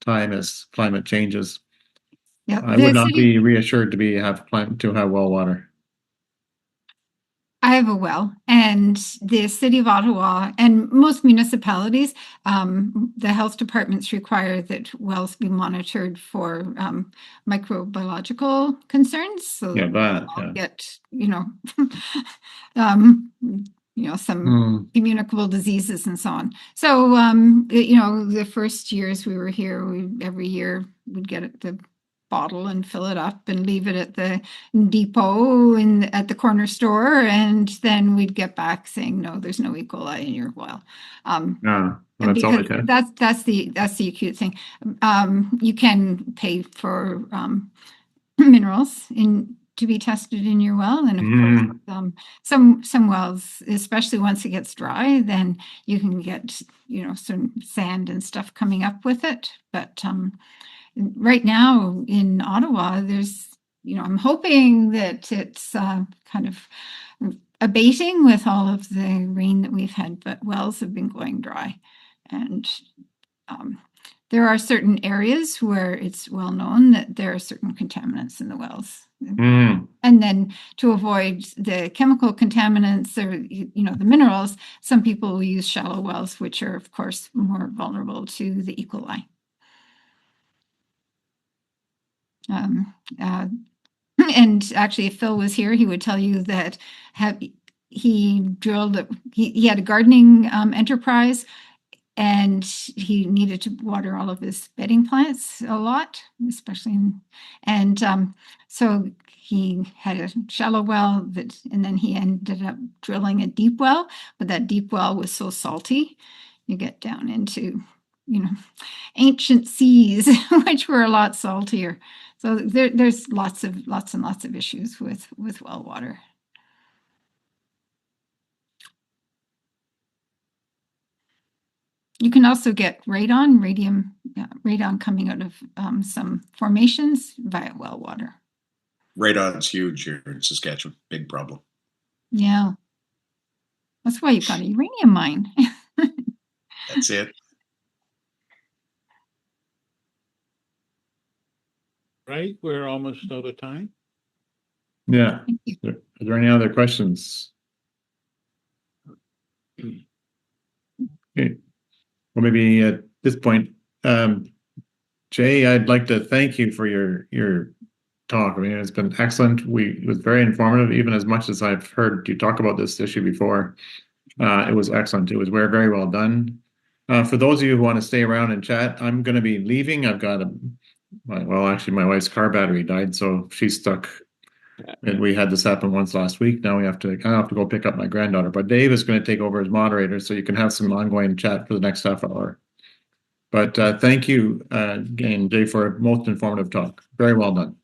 time as climate changes. Yeah, I would the not city. be reassured to have well water. I have a well, and the city of Ottawa and most municipalities, the health departments require that wells be monitored for microbiological concerns. So Yeah, that. I'll Yeah. get, um, some Hmm. communicable diseases and so on. So, the first years we were here, every year we'd get the bottle and fill it up and leave it at the depot at the corner store, and then we'd get back saying, no, there's no E. coli in your well. Yeah. Well, that's all Because they can. that's the acute thing. You can pay for minerals to be tested in your well, and of Mhm. course, some wells, especially once it gets dry, then you can get some sand and stuff coming up with it. But right now in Ottawa, I'm hoping that it's kind of abating with all of the rain that we've had, but wells have been going dry. And there are certain areas where it's well known that there are certain contaminants in the wells. Mhm. And then to avoid the chemical contaminants or, the minerals, some people will use shallow wells, which are, of course, more vulnerable to the E. coli. And actually, if Phil was here, he would tell you that he had a gardening enterprise, and he needed to water all of his bedding plants a lot, so he had a shallow well and then he ended up drilling a deep well, but that deep well was so salty, you get down into, ancient seas, which were a lot saltier. So there's lots and lots of issues with well water. You can also get radon coming out of some formations via well water. Radon's huge here in Saskatchewan. Big problem. Yeah. That's why you've got a uranium mine. That's it. Right, we're almost out of time. Yeah. Thank you. Are there any other questions? Okay. Well, maybe at this point, Jay, I'd like to thank you for your talk. I mean, it's been excellent. It was very informative, even as much as I've heard you talk about this issue before. It was excellent. It was very, very well done. For those of you who want to stay around and chat, I'm going to be leaving. I've got actually, my wife's car battery died, so she's stuck. And we had this happen once last week. Now I have to go pick up my granddaughter. But Dave is going to take over as moderator, so you can have some ongoing chat for the next half hour. But thank you again, Jay, for a most informative talk. Very well done.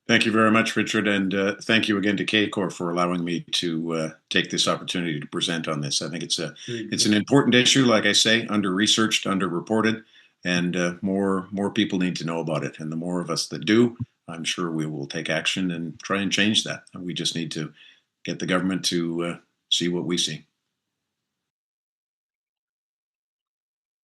Thank you very much, Richard, and thank you again to CACOR for allowing me to take this opportunity to present on this. I think it's an important issue, like I say, under-researched, under-reported, and more people need to know about it. And the more of us that do, I'm sure we will take action and try and change that. And we just need to get the government to see what we see.